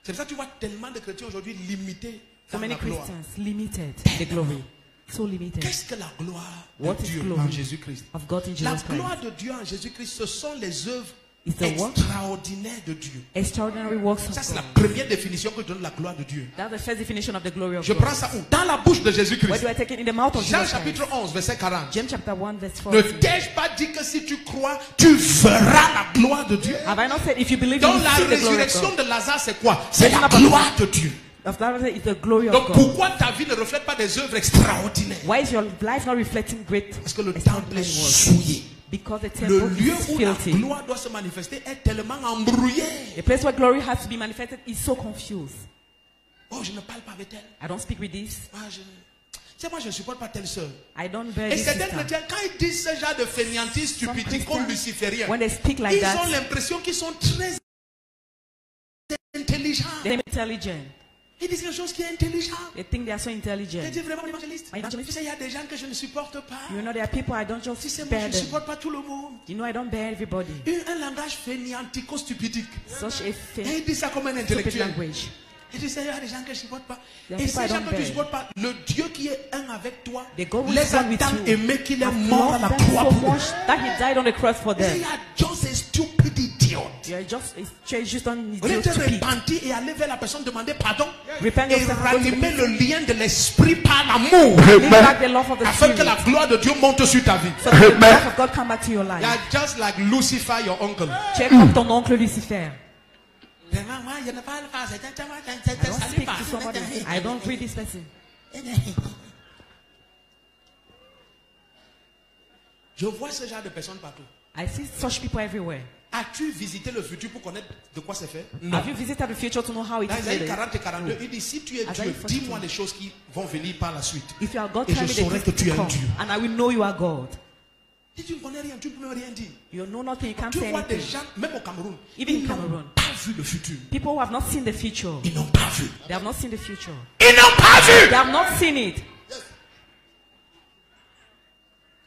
C'est pour ça que tu vois tellement de chrétiens aujourd'hui limités So dans many la gloire. Christians limited the glory. So limited. Qu'est-ce que la gloire What de is Dieu glory en Jésus-Christ? of God in La Jesus Christ? gloire de Dieu en Jésus-Christ, ce sont les œuvres Is the what? extraordinaires de Dieu. Extraordinary works Ça, of c'est la God. première définition que je donne de la gloire de Dieu. That's the first definition of the glory of Je God. prends ça où? Dans la bouche de Where Jésus-Christ. do I take it? In the mouth of Jean Jesus Christ. chapitre 11, verset 40. James chapter 1 verse Ne 40. t'ai-je pas dit que si tu crois, tu verras la gloire de Dieu? Have I not said if you believe you Donc will la see the glory of résurrection God? de Lazare, c'est quoi? C'est la gloire de Dieu. Of Lazarus is the glory of Donc God. pourquoi ta vie ne reflète pas des œuvres extraordinaires? Why is your life not reflecting great Parce que le temple extraordinary est works? souillé. Because the Le temple lieu is où la filthy. gloire doit se manifester est tellement embrouillé. The place where glory has to be manifested is so confused. Oh, je ne parle pas avec elle. I don't speak with this. Moi, je ne supporte pas telle sœur. I don't bear Et this certains sister. chrétiens, quand ils disent ce genre de fainéantise Some stupidité Christians, luciférien, when they speak like ils ont that, l'impression qu'ils sont très intelligents. they're intelligent. Ils disent quelque chose qui est intelligent. They think they are so Je intelligent. dis vraiment l'évangéliste. My evangelist. Tu sais, il y a des gens que je ne supporte pas. You know, there are people I don't Tu just sais, moi, bear je ne them. supporte pas tout le monde. You know, I don't bear everybody. Un langage fainéantico-stupidique. Such a Et faith, il dit ça comme un stupid intellectuel. language. Et tu sais, il y a des gens que je ne supporte pas. There are Et people ces I gens don't que tu ne bear. supportes pas, le Dieu qui est un avec toi, The God who is les a one with tant you aimés qu'il est has mort à la loved them croix so pour eux. much that he died on the cross for Et il them. y a just a stupid idiot. You are just, it's just on Au lieu de te stupid. repentir et aller vers la personne demander pardon Repent et yourself, go to rallumer the le lien de l'esprit par l'amour Bring back the love of the afin que spirit. la gloire de Dieu monte sur ta vie. So that the love of God come back to your You life. are just like Lucifer, your uncle. Check up ton oncle Lucifer. Vraiment, moi, je ne parle pas. I don't speak to somebody. I don't read this person. Je vois ce genre de personnes partout. I see such people everywhere. As-tu visité le futur pour connaître de quoi c'est fait? Non. Have you visited the future to know how it Dans is Isaïe made? 40 et 42, il dit, si tu es Isaïe Dieu, 42. dis-moi les choses qui vont venir par la suite. If you are God, Et tell je me the saurai things que tu to es un come, Dieu. and I will know you are God. Si tu ne connais rien, tu ne peux même rien dire. You know nothing, you can't Tu say vois des anything. gens, même au Cameroun, Even ils in n'ont Cameroon. pas vu le futur. People who have not seen the future, Ils n'ont pas vu. they have not seen the future. Ils n'ont pas vu. They have not seen it.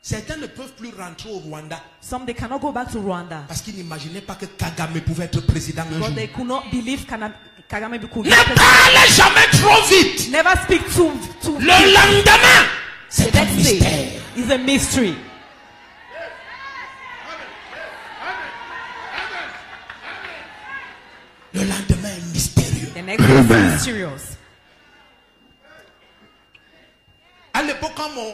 Certains ne peuvent plus rentrer au Rwanda Some they cannot go back to Rwanda parce qu'ils n'imaginaient pas que Kagame pouvait être président un jour. because they could not believe Kagame could Ne parlez jamais trop vite. never speak too Le lendemain, The c'est un next day mystère. is a mystery. Le lendemain est mystérieux. The next day is mysterious. À l'époque, quand mon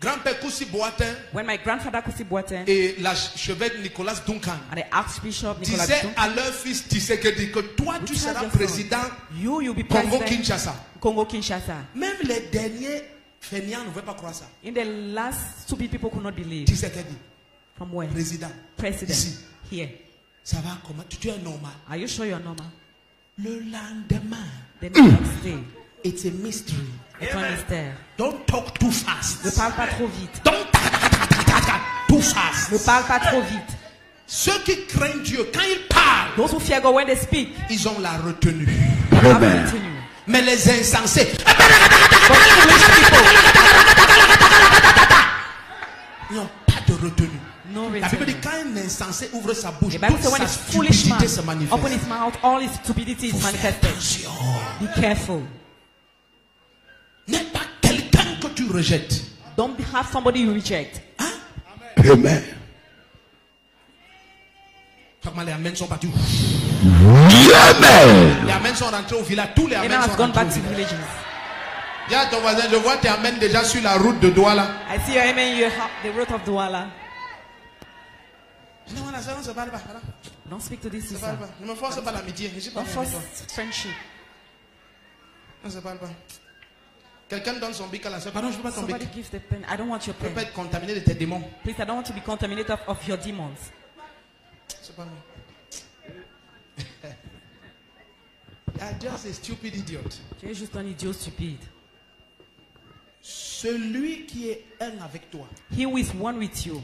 grand-père Koussi Boatin When my grandfather Kusi Boateng et l'archevêque Nicolas Duncan and the Archbishop Nicolas disaient Duncan, à leur fils Tshisekedi que toi tu which seras has your son? président You'll be Congo president Kinshasa. Congo Kinshasa. Même les derniers fainéants ne veulent pas croire ça. In the last stupid people could not believe. Tshisekedi, From where? président. President. Ici. Here. Ça va comment? Tu es normal. Are you sure you're normal? Le lendemain, The next day, it's a mystery. it's un mystère. Don't talk too fast. Ne parle pas trop vite. Don't too fast. Ne parle pas trop vite. Ceux qui craignent Dieu, quand ils parlent, Those who fear God when they speak, ils ont la retenue. have continue. Mais les insensés, But foolish people, ils n'ont pas de retenue. no La Bible dit return. quand un insensé ouvre sa bouche, The Bible toute says when sa a foolish man stupidité se manifeste. open his mouth, all his stupidity is manifested. Attention. Be careful. N'est pas quelqu'un que tu rejettes. Don't have somebody you reject. Amen. Comment les amens sont partis? Amen. Les amens sont rentrés au village. Tous les Amen amens has sont gone rentrés back au to the village. villages. Dis à ton voisin, je vois tes amens déjà sur la route de Douala. I see your amen, you have the road of Douala. Non, là, ça ne se parle pas. Voilà. Don't speak to this Ça ne se sister. parle pas. Ne me force pas l'amitié. Je suis pas Don't avec toi. force friendship. On ne se parle pas. Quelqu'un donne son bic à la soeur. Pardon, je ne peux pas ton bic. Somebody gives the pen. I don't want your Je ne peux pas pen. être contaminé de tes démons. Please, I don't want to be contaminated of your demons. C'est pas moi. I'm just a stupid idiot. Tu es juste un idiot stupide. Celui qui est un avec toi, He who is one with you.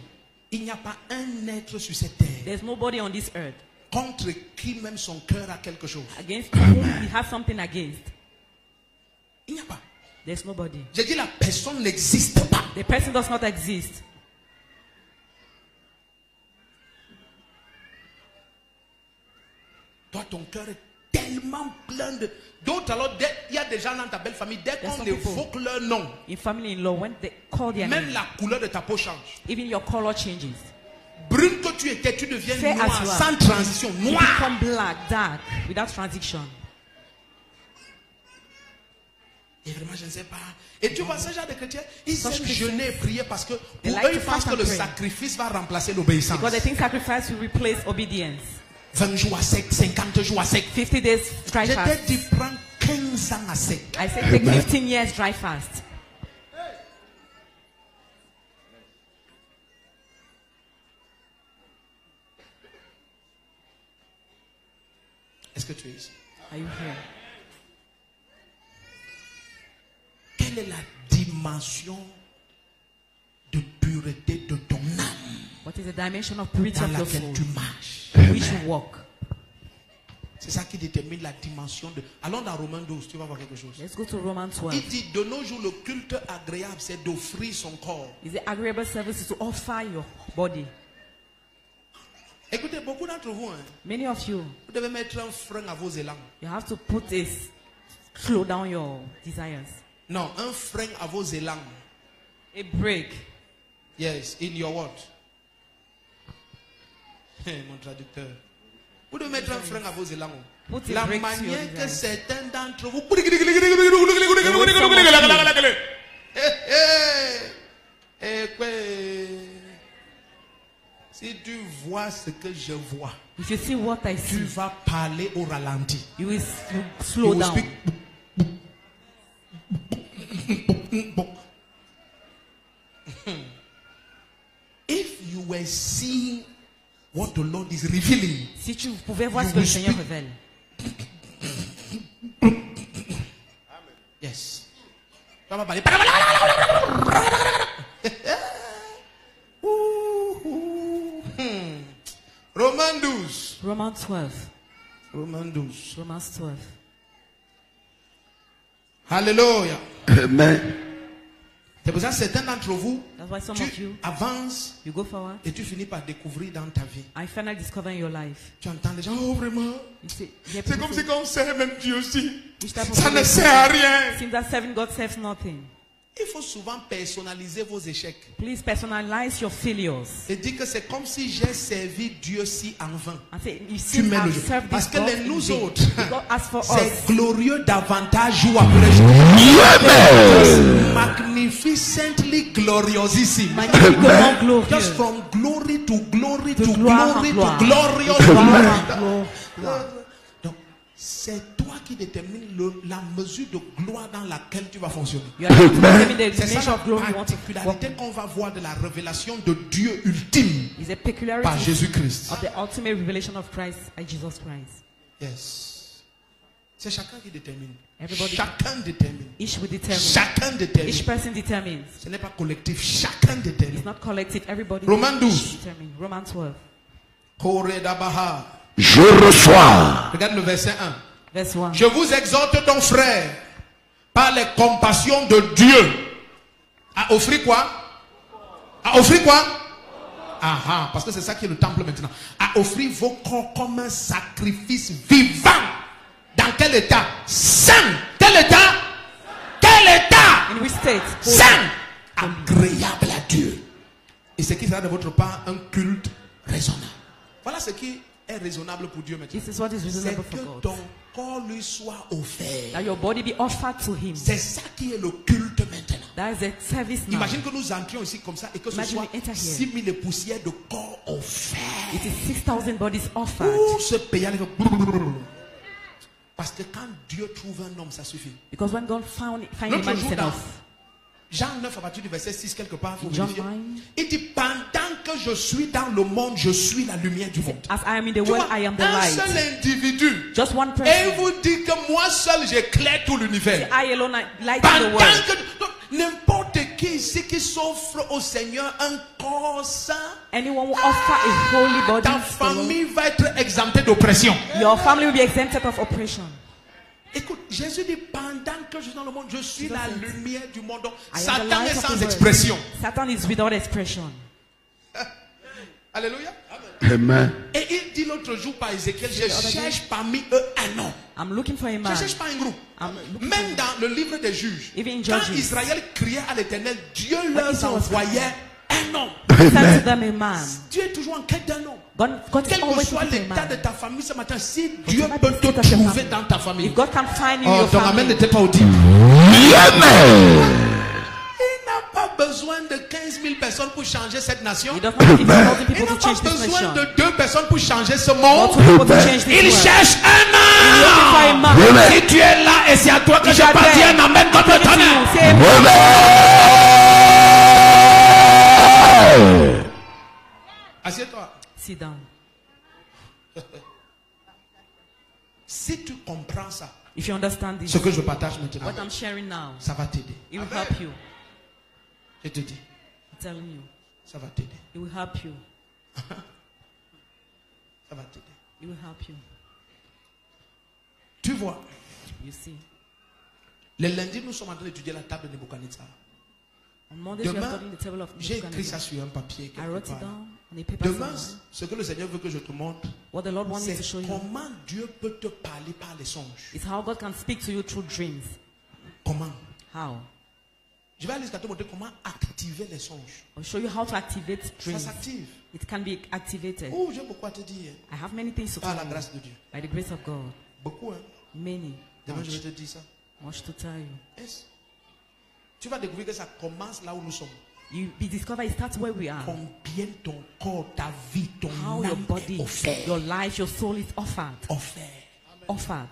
il n'y a pas un être sur cette terre There's nobody on this earth contre qui même son cœur a quelque chose. against whom we have something against. Il n'y a pas. There's nobody. J'ai dit la personne n'existe pas. The person does not exist. Toi, ton cœur est tellement plein de... D'autres, alors, il y a des gens dans ta belle famille, dès There's qu'on some people. évoque leur nom, In family-in-law, when they call their même name, la couleur de ta peau change. even your color changes. Brune que tu étais, tu deviens Fair noir, as well. sans transition, You noir. become black, dark, without transition. Et vraiment, je ne sais pas. Et tu vois, ce genre de chrétiens, ils Such aiment Christians, jeûner et prier parce que pour they eux, like ils to pensent fast que and le pray. sacrifice va remplacer l'obéissance. Because they think sacrifice will replace obedience. 20 jours à sec, 50 jours à sec. 50 days dry Je t'ai fast. dit, prends 15 ans à sec. I say take 15 years dry fast. Est-ce que tu es ici? Are you here? Quelle est la dimension de pureté de ton âme What is the dimension of purity dans of your laquelle soul? tu marches? Which you walk. C'est ça qui détermine la dimension de... Allons dans Romains 12, tu vas voir quelque chose. Let's go to Romans 12. Il dit, de nos jours, le culte agréable, c'est d'offrir son corps. Is the agreeable service is to offer your body. Écoutez, beaucoup d'entre vous, hein, Many of you, vous devez mettre un frein à vos élans. you have to put this, slow down your desires. Non, un frein à vos élans. A break. Yes, in your what? Mon traducteur. Vous devez mettre un frein à vos élans. Put a La break to your manière que desires. certains d'entre vous... Si tu vois ce que je vois, If you see what I tu see, vas parler au ralenti. you will slow You will down. speak. If you were seeing what the Lord is revealing, Si tu pouvais voir You ce que le will Seigneur speak. révèle. yes. Tu vas parler. Romains 12. Romans 12. Romains 12. Romans 12. Alléluia. Amen. C'est pour ça que certains d'entre vous, That's why some tu of you, avances you go forward. et tu finis par découvrir dans ta vie. I finally discover in your life. Tu entends les gens, oh vraiment, You see, yeah, c'est comme si on sert même Dieu aussi. which type of Ça ne people sert à rien. seems that serving God serves nothing. Il faut souvent personnaliser vos échecs. Please personalize your failures. Et dire que c'est comme si j'ai servi Dieu si en vain. And say, you Tu see, mets le I've jeu. served Parce this que God les in nous vain. autres, God asked for c'est us. glorieux davantage jour après jour. Amen. Magnificently gloriosissime. Magnifiquement glorieux. Just from glory to glory to gloire en glory to gloire. glorious. Gloire en gloire. Donc, c'est toi qui détermines la mesure de gloire dans laquelle tu vas fonctionner. You are not determining the C'est ça measure la of glory you want to particularité walk. qu'on va voir de la révélation de Dieu ultime Is a par peculiarity Jésus-Christ. of the ultimate revelation of Christ by Jesus Christ. Yes. C'est chacun qui détermine. Everybody- Chacun détermine. Each will determine. Chacun détermine. Each person determines. Ce n'est pas collectif. Chacun It's détermine. not collective. Everybody Romains 12. determine. Romans 12. Koredabaha. Je reçois. Regarde le verset 1. Verse 1. Je vous exhorte donc, frères, par les compassions de Dieu, à offrir quoi? À offrir quoi? Ah, parce que c'est ça qui est le temple maintenant. À offrir vos corps comme un sacrifice vivant. Dans quel état? Saint. Quel état? Quel état? In which state? Holy. Saint. Agréable à Dieu. Et ce qui sera de votre part un culte raisonnable. Voilà ce qui est raisonnable pour Dieu maintenant. This is what is C'est reasonable for que God. ton corps lui soit offert. That your body be offered to Him. C'est ça qui est le culte maintenant. That is a service now. Imagine que nous entrions ici comme ça et que ce Imagine soit we enter here. 6000 et poussières de corps offerts. It is 6,000 bodies offered. Pour ce pays, parce que quand Dieu trouve un homme, ça suffit. Because when God find a L'autre man, jour, it's dans enough. Jean 9 à partir du verset 6 quelque part, faut John vérifier. 9. Il dit pendant que je suis dans le monde, je suis la lumière du monde. As I am in the Tu world, vois, I am the un light. seul individu Just one et person. vous dit que moi seul j'éclaire tout l'univers. I alone light in the Pendant world. que donc, n'importe qui ici qui s'offre au Seigneur un corps saint, Anyone who offer a holy body, ta to the Lord, famille va être exemptée d'oppression. your family will be exempted of oppression. Écoute, Jésus dit, pendant que je suis dans le monde, je suis Jesus la said, lumière du monde. Donc, I am the Satan light est of the sans world. expression. Satan is without expression. Alléluia. Amen. Et il dit l'autre jour par Ézéchiel, je other day. cherche parmi eux un homme. I'm looking for a Je man. ne cherche pas un groupe. I'm looking Même dans le livre des juges, Even in quand Judges. Israël criait à l'Éternel, Dieu When leur Israel was envoyait un homme. Send to Amen. them a man. Dieu est toujours en quête d'un homme. God is Quel que always soit looking l'état for a de man. ta famille ce matin, si Dieu might peut be te state of your trouver family. dans ta famille. If God can find you Oh, your ton amen family, n'était pas audible. Amen. Il n'a pas besoin de 15 000 personnes pour changer cette nation. He does not need 50,000 Il people n'a to change pas this besoin nation. de 2 personnes pour changer ce Not monde. 2 people to change this Il world. cherche un Looking for a homme. man. Amen. Si tu es là et c'est à toi que If je you are parle, dis there, un amen comme le tonnerre. Say amen. Amen. Assieds-toi. Sit down. Si tu comprends ça, If you understand this, ce que je partage maintenant, what I'm sharing now, ça va t'aider. it will help you. Je te dis, I'm telling you, ça va t'aider. it will help you. Ça va t'aider. It will help you. Tu vois, You see. le lundi, nous sommes en train d'étudier la table de Nebuchadnezzar. On Mondays we are Demain, studying the table of j'ai écrit ça Nebuchadnezzar. sur un papier. I quelque wrote it part. down on a paper Demain, somewhere. ce que le Seigneur veut que je te montre, What the Lord wants me c'est to show you comment Dieu peut te parler par les songes. is how God can speak to you through dreams. Comment? How? Je vais aller jusqu'à te montrer comment activer les songes. I'll show you how to activate Ça dreams. s'active. It can be activated. Oh, j'ai beaucoup à te dire. I have many things to Par tell la you. grâce de Dieu. By the grace of God. Beaucoup, hein. Many. Demain, je vais Much, te dire ça. much to tell you. Yes. Tu vas découvrir que ça commence là où nous sommes. You be discovered, it starts where we are. Combien ton corps, ta vie, ton How your âme body, est offert. your life, your soul is offered. Offert. Offered.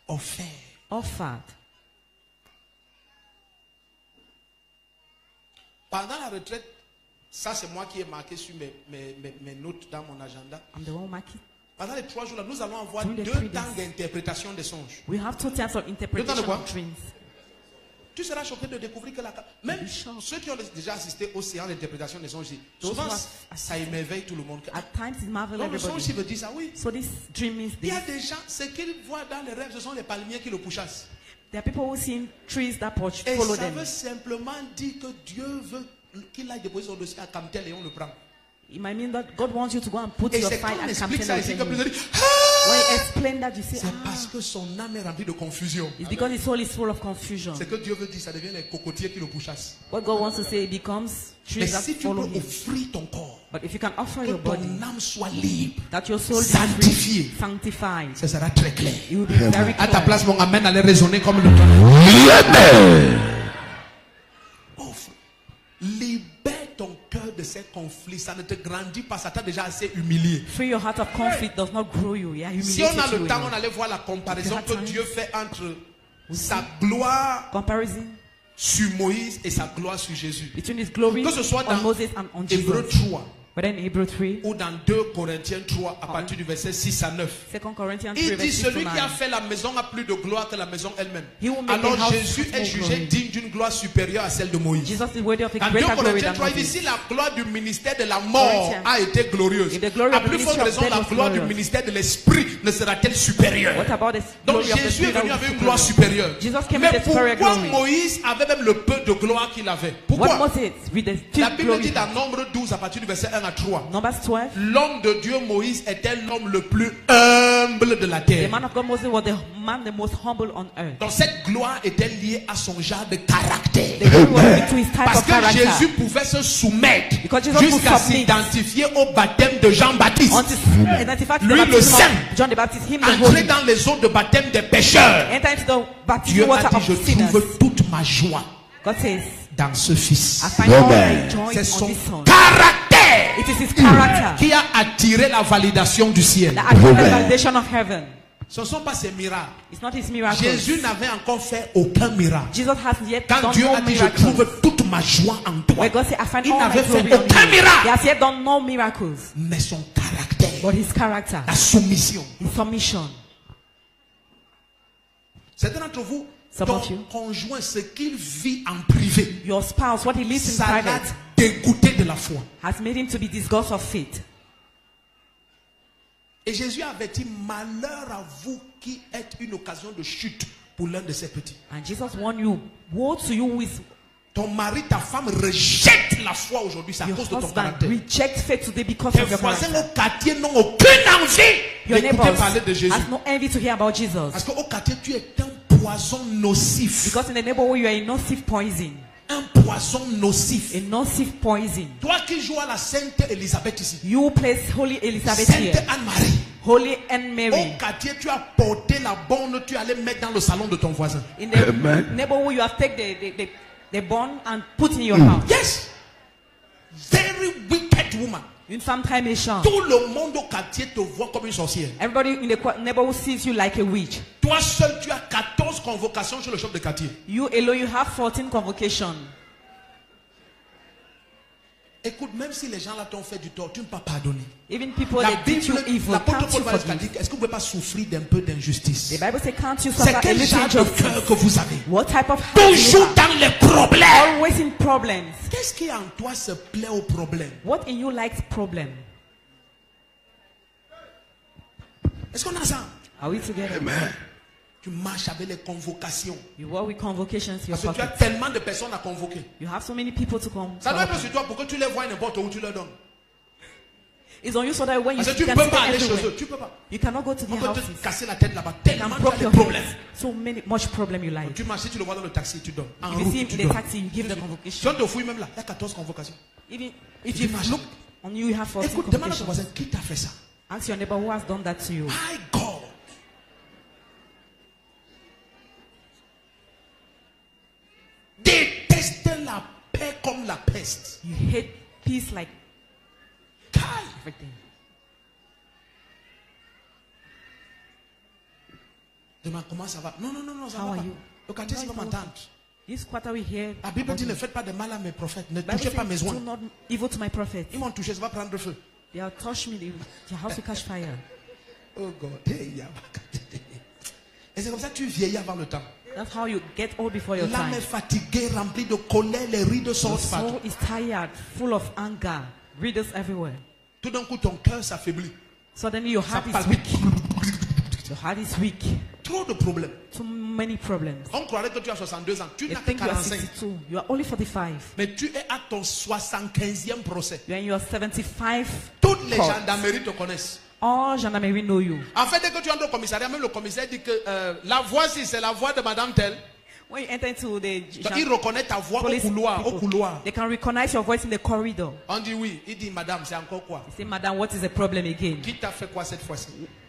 Offert. Offered. Pendant la retraite, ça c'est moi qui ai marqué sur mes notes dans mon agenda. I'm the one marking. Pendant les 3 jours là, nous allons avoir During the 2 3 temps days. d'interprétation des songes. We have 2 types of interpretation quoi? of dreams. Tu seras choqué de découvrir que même Be shocked. ceux qui ont déjà assisté au séance d'interprétation des songes, Those souvent who have ça émerveille tout le monde. At times it marvels Donc le songe everybody. il veut dire ça, oui. So this dream means Il y this. a des gens, ce qu'ils voient dans les rêves, ce sont les palmiers qui le pourchassent. There are people who see trees that Et follow ça them. veut simplement dire que Dieu veut qu'il aille déposer son dossier à Camtel et on le prend. It might mean that God wants you to go and put Et your c'est fight quand on at explique Camden ça ici que Avenue. plus on dit, When you explain that, you say, c'est parce que son âme est remplie de confusion. it's because his soul is full of confusion. C'est que Dieu veut dire, ça devient les cocotiers qui le pourchassent. What God wants to say, it becomes Mais trees that si tu peux follow him. offrir ton corps, But if you can offer que your body, ton âme soit libre, that your soul is sanctifié, free, sanctified, ça sera très clair. it will be very À ta clear. place, mon amen allait résonner comme le tonnerre. Amen. Offre. Libère ton cœur de ces conflits. Ça ne te grandit pas, ça t'a déjà assez humilié. Free your heart of conflict does not grow you. Yeah, Si on a humiliated le you. temps, on allait voir la comparaison If que you had time. Dieu fait entre sa gloire Comparison sur Moïse et sa gloire sur Jésus. between his glory Que ce soit on dans Moses and on Hébreux Jesus. 3 But then Hebrew 3, ou dans 2 Corinthiens 3 à partir du verset 6 à 9. 2 Corinthians 3, Il dit verse 6 to celui qui a 9. fait la maison a plus de gloire que la maison elle-même. He will make Alors the house Jésus with est more jugé glory. digne d'une gloire supérieure à celle de Moïse. Jesus is worthy of a Dans 2 greater glory Corinthiens than 3, il dit Moses. si la gloire du ministère de la mort Corinthians. a été glorieuse, If the glory à of the plus forte ministry of raison death la was gloire du glorious. ministère de l'esprit ne sera-t-elle supérieure? What about the Donc glory of the Jésus est Spirit that venu will avec be une gloire superior? supérieure. Jesus came Mais with a superior pourquoi glory. Moïse avait même le peu de gloire qu'il avait? What Pourquoi? Moses with the La still Bible glory? dit dans Nombre 12 à partir du verset 1 à 3. Numbers 12. L'homme de Dieu Moïse était l'homme le plus humble de la The terre. man of God Moses was the man the most humble on earth. Donc cette gloire était liée à son genre de caractère. The glory was linked to his type Parce of que character. Jésus pouvait se soumettre Because Jesus could jusqu'à submit. s'identifier au baptême de Jean-Baptiste. Until identify to the Lui, le baptism saint. of John the Baptist, him the Entrer holy. dans les eaux de baptême des pécheurs. Enter into the baptism Dieu a water dit, of je sinners. trouve toute ma joie God says, dans ce fils. I find all Amen. my joy C'est on son this son. caractère It is his character qui a attiré la validation du ciel. that attracted the Amen. validation of heaven. Ce ne sont pas ses miracles. It's not his miracles. Jésus n'avait encore fait aucun miracle. Jesus has yet Quand done Dieu no a dit, je miracles. trouve toute ma joie en toi, Where God said, I find il all my n'avait fait glory on aucun you. miracle. He has yet done no miracles. Mais son caractère, But his character, la soumission. his submission. Certains d'entre vous, Some ton of you. conjoint, ce qu'il vit en privé, Your spouse, what he lives in ça l'a private, dégoûté de la foi. has made him to be disgusted of faith. Et Jésus a averti, malheur à vous qui êtes une occasion de chute pour l'un de ses petits. And Jesus warned you, woe to you who is Ton mari, ta femme rejette la foi aujourd'hui, c'est à your cause de ton husband caractère. reject faith today because Tes of your voisins character. au quartier n'ont aucune envie Your d'écouter neighbors parler de Jésus. has no envy to hear about Jesus. Parce qu'au quartier, tu es un poison nocif. Because in the neighborhood you are a nocive poison. Un poison nocif. A nocive poison. Toi qui joues à la Sainte Élisabeth ici. You place Holy Elizabeth Sainte here. Anne-Marie. Holy Anne Mary. Au quartier, tu as porté la borne, tu allais mettre dans le salon de ton voisin. In the Amen. neighborhood you have taken the bone and put in your house. Yes. Very wicked woman. Une femme très méchante. Tout le monde au quartier te voit comme une sorcière. Everybody in the neighborhood sees you like a witch. Toi seul, tu as 14 convocations sur le chef de quartier. You alone, you have 14 convocations. Écoute, même si les gens là t'ont fait du tort, tu ne peux pas pardonner. Even people La that did you Bible, evil, l'apôtre can't Paul you va jusqu'à forgive? dire, est-ce que vous ne pouvez pas souffrir d'un peu d'injustice? The Bible says, can't you C'est suffer a quel little genre de injustice? cœur que vous avez? What type of heart do you Toujours have? dans les problèmes. Always in problems. Qu'est-ce qui en toi se plaît au problème? What in you likes problem? Est-ce qu'on a ça? Are we together? Amen. Tu marches avec les convocations. You work with convocations in your Parce que tu as pocket. tellement de personnes à convoquer. You have so many people to come. Ça doit être sur toi pour que tu les vois n'importe où tu leur donnes. It's on you so that when you Parce que tu ne can peux see pas them aller chez everywhere. eux. Tu peux pas. You cannot go to On their peut te houses. casser la tête là-bas. They Tellement can tu broke as your des problèmes. head. So much problem you like. Tu marches, si tu le vois dans le taxi, tu donnes. En If you see him route, tu in the donnes. taxi, you give the Si convocation. on te fouille même là, il y a 14 convocations. Even if Tu you marches. look on you, you have 14 Écoute, demande à ton convocations. voisin, qui t'a fait ça? Ask your neighbor who has done that to you. My God. Déteste la paix comme la peste. You hate peace like Kai. everything. Demande comment ça va. Non, ça How va are pas. you? Le quartier, No, c'est it's pas not m'entendre. This quarter we hear. La Bible dit, about ne you. faites pas de mal à mes prophètes. Ne Bible touchez pas mes says, do oins. not evil to my prophets. Ils m'ont touché, ça va prendre feu. They have touched me. Your house will catch fire. Oh God. Hey, et c'est comme ça que tu vieillis avant le temps. That's how you get old before your L'âme time. est fatiguée, remplie de colère, les rides Your sortent partout. soul is tired, full of anger. Readers everywhere. Tout d'un coup, ton cœur s'affaiblit. Suddenly your Ça heart is palpite. weak. Your heart is weak. Trop de problèmes. Too many problems. On croirait que tu as 62 ans. Tu You n'as que think you are 45. 62. You are only 45. Mais tu es à ton 75e procès. You are in your 75. Toutes les court. gendarmeries te connaissent. All gendarmerie know you. En fait, dès que tu entres au commissariat, même le commissaire dit que la voix, si c'est la voix de Madame Telle, When you enter into the donc il reconnaît ta voix au police couloir. Au people, couloir. they can recognize your voice in the corridor. On dit oui. Il dit Madame, c'est encore quoi? They say, Madam, what is the problem again? Qui t'a fait quoi cette fois-ci?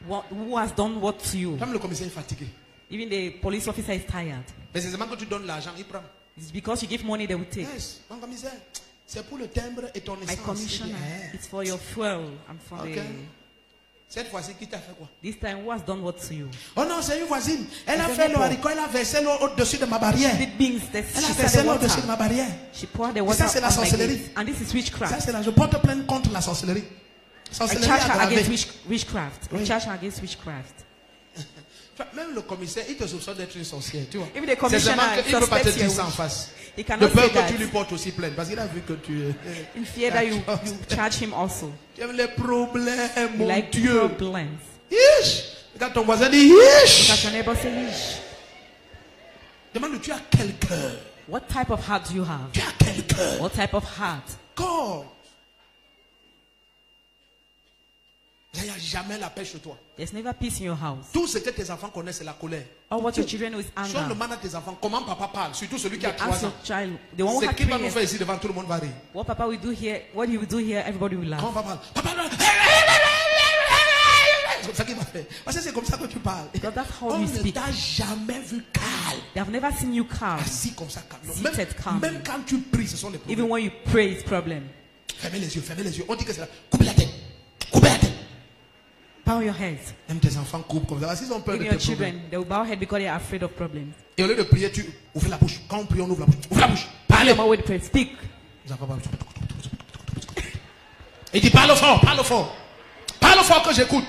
Who has done what to you? Comme le commissaire est fatigué. Even the police officer is tired. Mais c'est seulement que tu donnes l'argent, il prend. It's because you give money they will take. Yes, mon commissaire, c'est pour le timbre et ton My essence. commissioner, Il dit, eh. it's for your fuel and for Ok. the. Cette fois-ci, qui t'a fait quoi? This time, who has done what to you? Oh non, c'est une voisine. Elle a C'est fait le bon. haricot, elle a versé l'eau au-dessus de ma barrière. Big beans that Elle a she versé set the l'eau au-dessus de ma water. barrière. She poured the Et water ça, c'est la on my sorcellerie. gate. And this is Ça, witchcraft. c'est là. Je porte plainte contre la sorcellerie. I Sorcellerie charge her aggravée. against witchcraft. Oui. I charge her against witchcraft. Tu vois, même le commissaire, il te soupçonne d'être une sorcière. Tu vois. Even the C'est commissioner seulement qu'il ne peut pas te suspects dire you. ça en face. He De cannot peur say que that. tu lui portes aussi plainte. Parce qu'il a vu que tu es. In fear that you charge him also. Tu aimes les problèmes, You mon like Dieu. problems. Yish. Regarde ton voisin, dit Look yish. at your neighbor say, "Yeesh." Demande, tu as quel cœur? What type of heart do you have? Tu as quel cœur? What type of heart? God. Il n'y a jamais la paix chez toi. There's never peace in your house. Tout ce que tes enfants connaissent, c'est la colère. All what your children know is Si on anger. demande à tes enfants comment papa parle, surtout celui qui a 3 Ask ans, your child, the one who ce has qu'il va 3 nous years, faire ici devant tout le monde va rire. what Papa will do here, what he will do here, everybody will laugh. Comment papa parle? Papa, c'est ça qu'il va faire. Parce que c'est comme ça que tu parles. Because that's how On you ne speak. t'a jamais vu calme. They have never seen you calm. Assis comme ça, calme. Non, Seated calm. même quand tu pries, ce sont les Even problèmes. when you pray, it's problem. Fermez les yeux, fermez les yeux. On dit que c'est là. Coupez la tête. Coupez la tête. Bow your heads. Même tes enfants coupent comme ça. Parce qu'ils ont peur de Even tes your problèmes. children, they will bow head because they are afraid of problems. Et au lieu de prier, tu ouvres la bouche. Quand on prie, on ouvre la bouche. Ouvre la bouche. Parlez. Your mouth will pray. Speak. Les enfants parlent. Il dit parle fort, parle fort. Parle fort que j'écoute.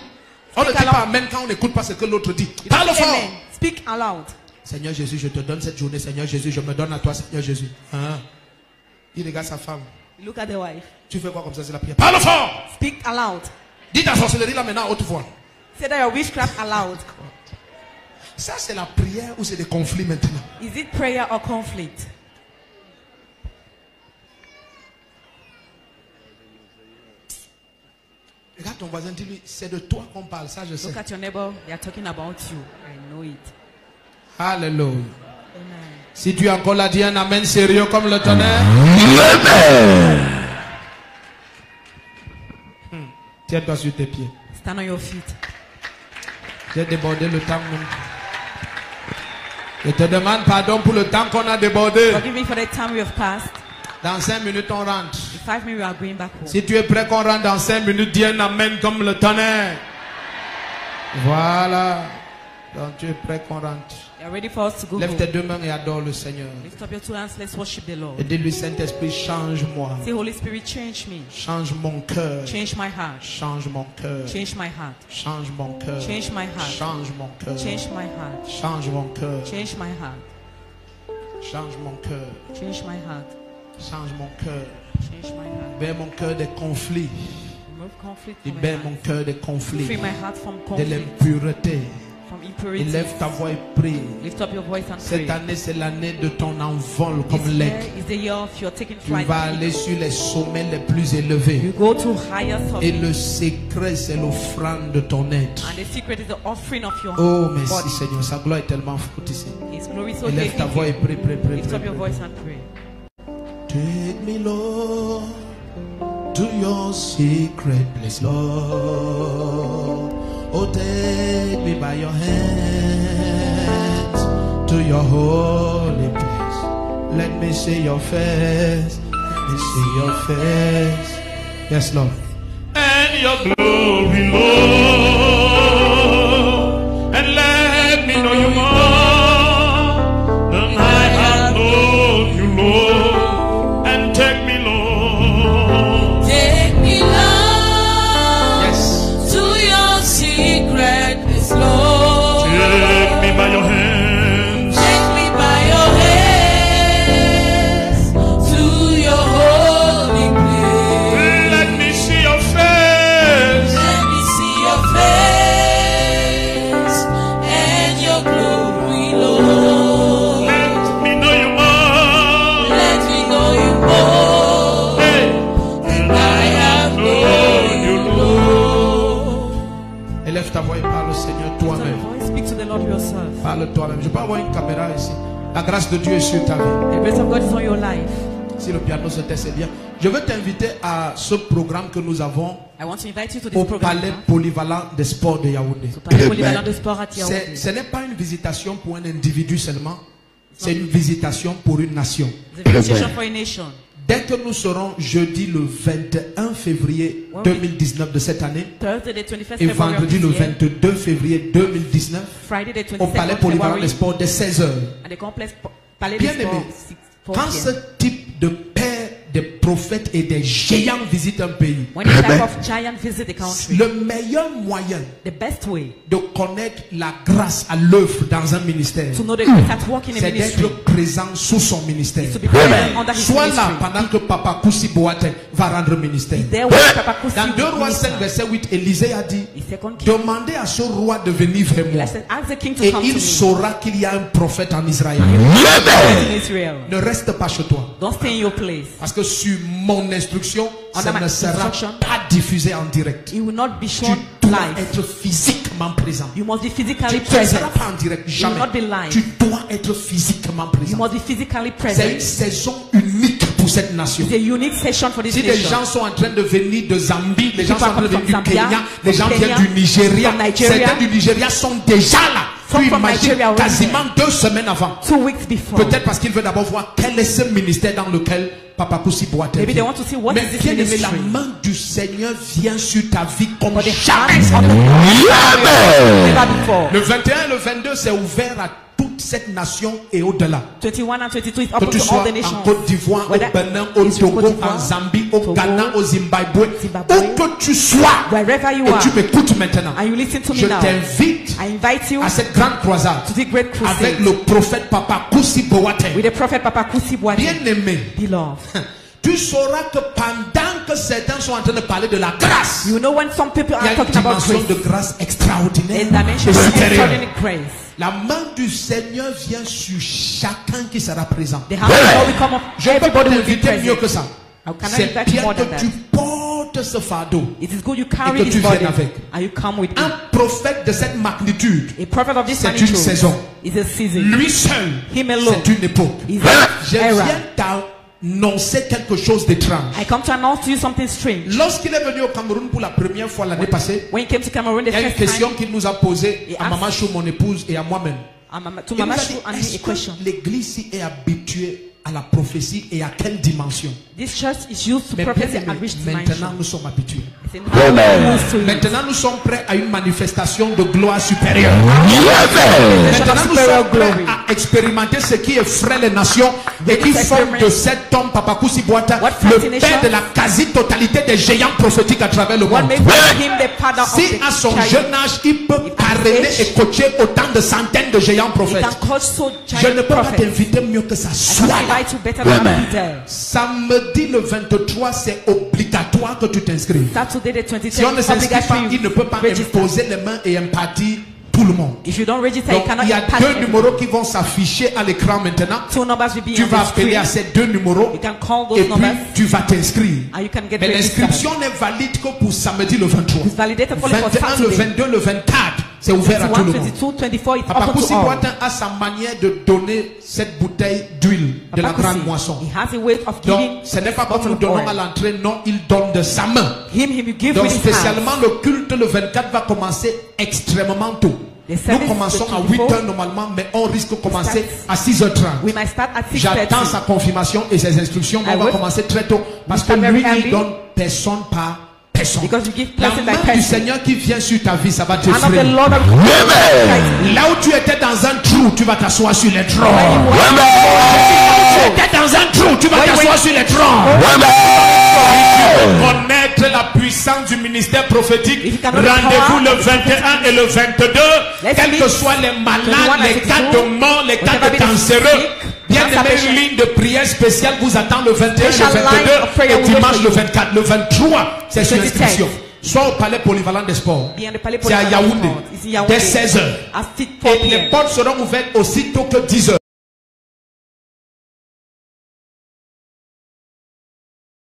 On ne dit pas amen quand on n'écoute pas ce que l'autre dit. Parle fort. Amen. Speak aloud. Seigneur Jésus, je te donne cette journée. Seigneur Jésus, je me donne à toi, Seigneur Jésus. Hein? Il regarde sa femme. Look at the wife. Tu fais quoi comme ça, c'est la prière. Parle fort. Speak aloud. Dis ta sorcellerie là maintenant à haute voix. Say that your witchcraft allowed. Ça, c'est la prière ou c'est des conflits maintenant? Is it prayer or conflict? Regarde ton voisin, dis-lui, c'est de toi qu'on parle, ça je sais. Look at your neighbor. They are talking about you. I know it. Alléluia. Amen. Si tu as encore là, dis un amen sérieux comme le tonnerre. Tiens-toi sur tes pieds. Stand on your feet. J'ai débordé le temps. Je te demande pardon pour le temps qu'on a débordé. Forgive me for the time we have passed. Dans 5 minutes, on rentre. In 5 minutes, we are going back home. Si tu es prêt qu'on rentre dans 5 minutes, dis un amen comme le tonnerre. Voilà. Donc tu es prêt qu'on rentre. You are ready for us to go Lève home. tes deux mains et adore le Seigneur. Lift up your two hands. Let's worship the Lord. Et dis-lui, Saint-Esprit, change-moi. Say, Holy Spirit, change me. Change mon cœur. Change my heart. Change mon cœur. Change my heart. Change mon cœur. Change my heart. Change mon cœur. Change my heart. Change mon cœur. Change my heart. Change mon cœur. Change my heart. Change mon cœur. Change my heart. Libère mon cœur des conflits. Remove conflict from my Libère mon heart. cœur des Free conflits. my heart from De conflict, l'impureté. from impurity. Élève ta voix et prie. Lift up your voice and Cette pray. année, c'est l'année de ton envol comme This year l'aigle. is the year of your taking Tu flight. vas aller sur les sommets les plus élevés. You go to higher Et summits. le secret, c'est l'offrande de ton être. And the secret is the offering of your Oh, merci body. Seigneur. Sa gloire est tellement forte ici. His glory is so Élève ta voix et heavy. prie, prie, prie, Lift prie, up your prie. voice and pray. Take me, Lord, to your secret place, Lord. Oh, take me by your hands to your holy place. Let me see your face. Let me see your face. Yes, Lord. And your glory, Lord. And let me know you more than I have known you, Lord. And take me, Lord. Take me, Lord, Yes. to your secret place, Lord. Take me by your hands. Take me by your hands to your holy place. Let me see your face. Let me see your face and your glory, Lord. Let me know you more. Let me know you more Hey. than I have known you, Lord. Élève ta voix et parle au Seigneur Lift up your toi-même. voice. Speak to the Lord yourself. Parle toi-même. Je peux avoir une caméra ici. La grâce de Dieu est sur ta vie. The grace of God is on your life. Si le piano se tait, c'est bien. Je veux t'inviter à ce programme que nous avons I want to invite you to au this program. Palais Polyvalent des Sports de Yaoundé. To Palais Polyvalent de Sport at Yaoundé. Ce n'est pas une visitation pour un individu seulement. C'est une visitation pour une nation. It's a visitation for a nation. Dès que nous serons jeudi le 21 février 2019 de cette année Thursday, the 21st et February of vendredi this le year. 22 février 2019 Friday, the au Palais 22nd Polyvalent February des Sports dès 16h. at the complex Palais des Bien Sports. aimé, 4 quand ce p.m. type de père, des prophètes et des géants visitent un pays, When this type of giant visit the country, le meilleur moyen the best way de connaître la grâce à l'œuvre dans un ministère, to know the grace at work in a c'est ministry d'être présent sous son ministère. is to be present under his Sois là ministry. pendant que Papa Koussi Boateng va rendre ministère. There was Papa Koussi Dans 2 Rois 5 minister. verset 8, Élisée a dit, The second king, demandez à ce roi de venir vers moi ask the king to et come to il me saura qu'il y a un prophète en Israël. in Israel. Ne reste pas chez toi. Don't stay in your place. Parce que sur mon instruction, ça Under my ne sera instruction, pas diffusé en direct. It will not be Tu shown dois live. être physiquement présent. You must be Tu physically ne present. seras pas en direct, You jamais. will not be live. Tu dois être physiquement You présent. must be physically C'est une present. saison unique pour cette nation. It's a unique session for this Si des nation. gens sont en train de venir de Zambie, les gens sont en train de venir du From Zambia, Kenya, les gens from viennent Kenya, du Nigeria. from Nigeria. Certains du Nigeria sont déjà là. Some Tu from imagines Nigeria already quasiment 2 semaines avant. 2 weeks before. Peut-être parce qu'il veut d'abord voir quel est ce ministère dans lequel Papa Koussi Boateng Maybe they vient. want to see what Mais is this bien aimé, la ministry. main du Seigneur vient sur ta vie comme But the jamais. hands of the Lord never before. Le 21 et le 22, c'est ouvert à toute cette nation et au-delà. 21 and 22 is Que open tu to all sois the en nations. Côte d'Ivoire, au Whether Bénin, au it's in Togo, Côte d'Ivoire, en Zambie, au Togo, Ghana, au Zimbabwe, Zimbabwe, où que tu sois, Wherever you et are, tu m'écoutes maintenant, and you listen to me je now, t'invite I invite you à cette grande croisade to the great avec crusade le prophète Papa Koussi Boateng. with the prophet Papa Koussi Boateng. Bien aimé, Beloved, tu sauras que pendant que certains sont en train de parler de la grâce, You know when some people il y are a une talking about dimension grace. de grâce extraordinaire In dimension et of supérieure. extraordinary grace. La main du Seigneur vient sur chacun qui sera présent. The hand of God will come up. Je ne peux pas Everybody will be t'inviter mieux que present. ça. How can I C'est invite bien more than que that? tu portes ce fardeau. It is good you Et carry que this tu viennes burden avec. and you come with Un me. prophète de cette magnitude, A prophet of this c'est une magnitude saison. is a season. Lui seul, Him alone c'est une époque. is Je an era. viens t'annoncer quelque chose d'étrange. I come to announce to you something strange. Lorsqu'il est venu au Cameroun pour la première fois l'année passée, When he came to Cameroon the il y a une first question time, qu'il nous a posée He à Maman Chou, mon épouse, et à moi-même. to Il nous Mama a Shu dit, and me est-ce a question. que l'église est habituée à la prophétie et à quelle dimension? This church is used to Mais bien prophecy aimé, and which maintenant dimension? nous sommes habitués. It's in how we used to it. Maintenant nous sommes prêts à une manifestation de gloire supérieure. Amen. Maintenant nous superior sommes prêts glory. à expérimenter ce qui effraie les nations et qui This font de experiment. cet homme Papakoussi Boata What le fascination? père de la quasi-totalité des géants prophétiques à travers le What monde. makes him the father of Si the à son giant? jeune âge il peut parrainer et coacher autant de centaines de géants He prophètes, can coach so je giant ne peux pas prophets. t'inviter mieux que ça I soit can là. invite you better than Amen. be there. Samedi le 23, c'est obligatoire que tu t'inscrives. Saturday the 23rd, Si on ne s'inscrit pas, obligatory il ne peut pas register. imposer les mains et impartir tout le monde. If you don't register, Donc, you cannot il y a impact deux everyone. numéros qui vont s'afficher à l'écran maintenant. Two numbers will be Tu on vas the appeler à screen. ces deux numéros You can call those et puis numbers tu vas t'inscrire. and you can get Mais registered. l'inscription n'est valide que pour samedi le 23. It's validated only for 21, le Saturday. 22, le 24, c'est ouvert à tout 21, le monde. 22, 24, it's Papa open Koussi to all. Boatin a sa manière de donner cette bouteille d'huile de la Papa grande Koussi, moisson. he has a way of Donc, giving ce n'est pas comme bottle nous of donnons oil. à l'entrée, non, il donne de sa main. Him you give Donc with his hands. spécialement le culte le 24 va commencer extrêmement tôt. The Nous service commençons the à 24. 8h normalement, mais on risque de commencer à 6h30. We might start at J'attends 6:30. sa confirmation et ses instructions, mais I on va will. commencer très tôt. Parce We que start lui, very il early. donne personne par personne. Because you give La person by main du person. Seigneur qui vient sur ta vie, ça va te Hand of the frayer. Lord of Amen. Là où tu étais dans un trou, tu vas t'asseoir sur les troncs. Tu étais dans un trou, tu vas t'asseoir sur les troncs. Connaître la puissance du ministère prophétique. If you cannot Rendez-vous power, le 21 et le 22. Let's Quels meet que soient les malades, 21 les and cas 22, de mort, les cas whatever de be the cancéreux. sick, Bien cancer aimé, patient. une ligne de prière spéciale vous attend le 21 et le Special line of 22 prayer et will wait dimanche for le you. 24. Le 23, c'est sur 23. inscription. Soit au palais polyvalent des sports. Be in the Palais C'est à Polyvalent Yaoundé. Sport. It's in Yaoundé. Dès 16h. At 4 Et les p.m. portes seront ouvertes aussitôt que 10h.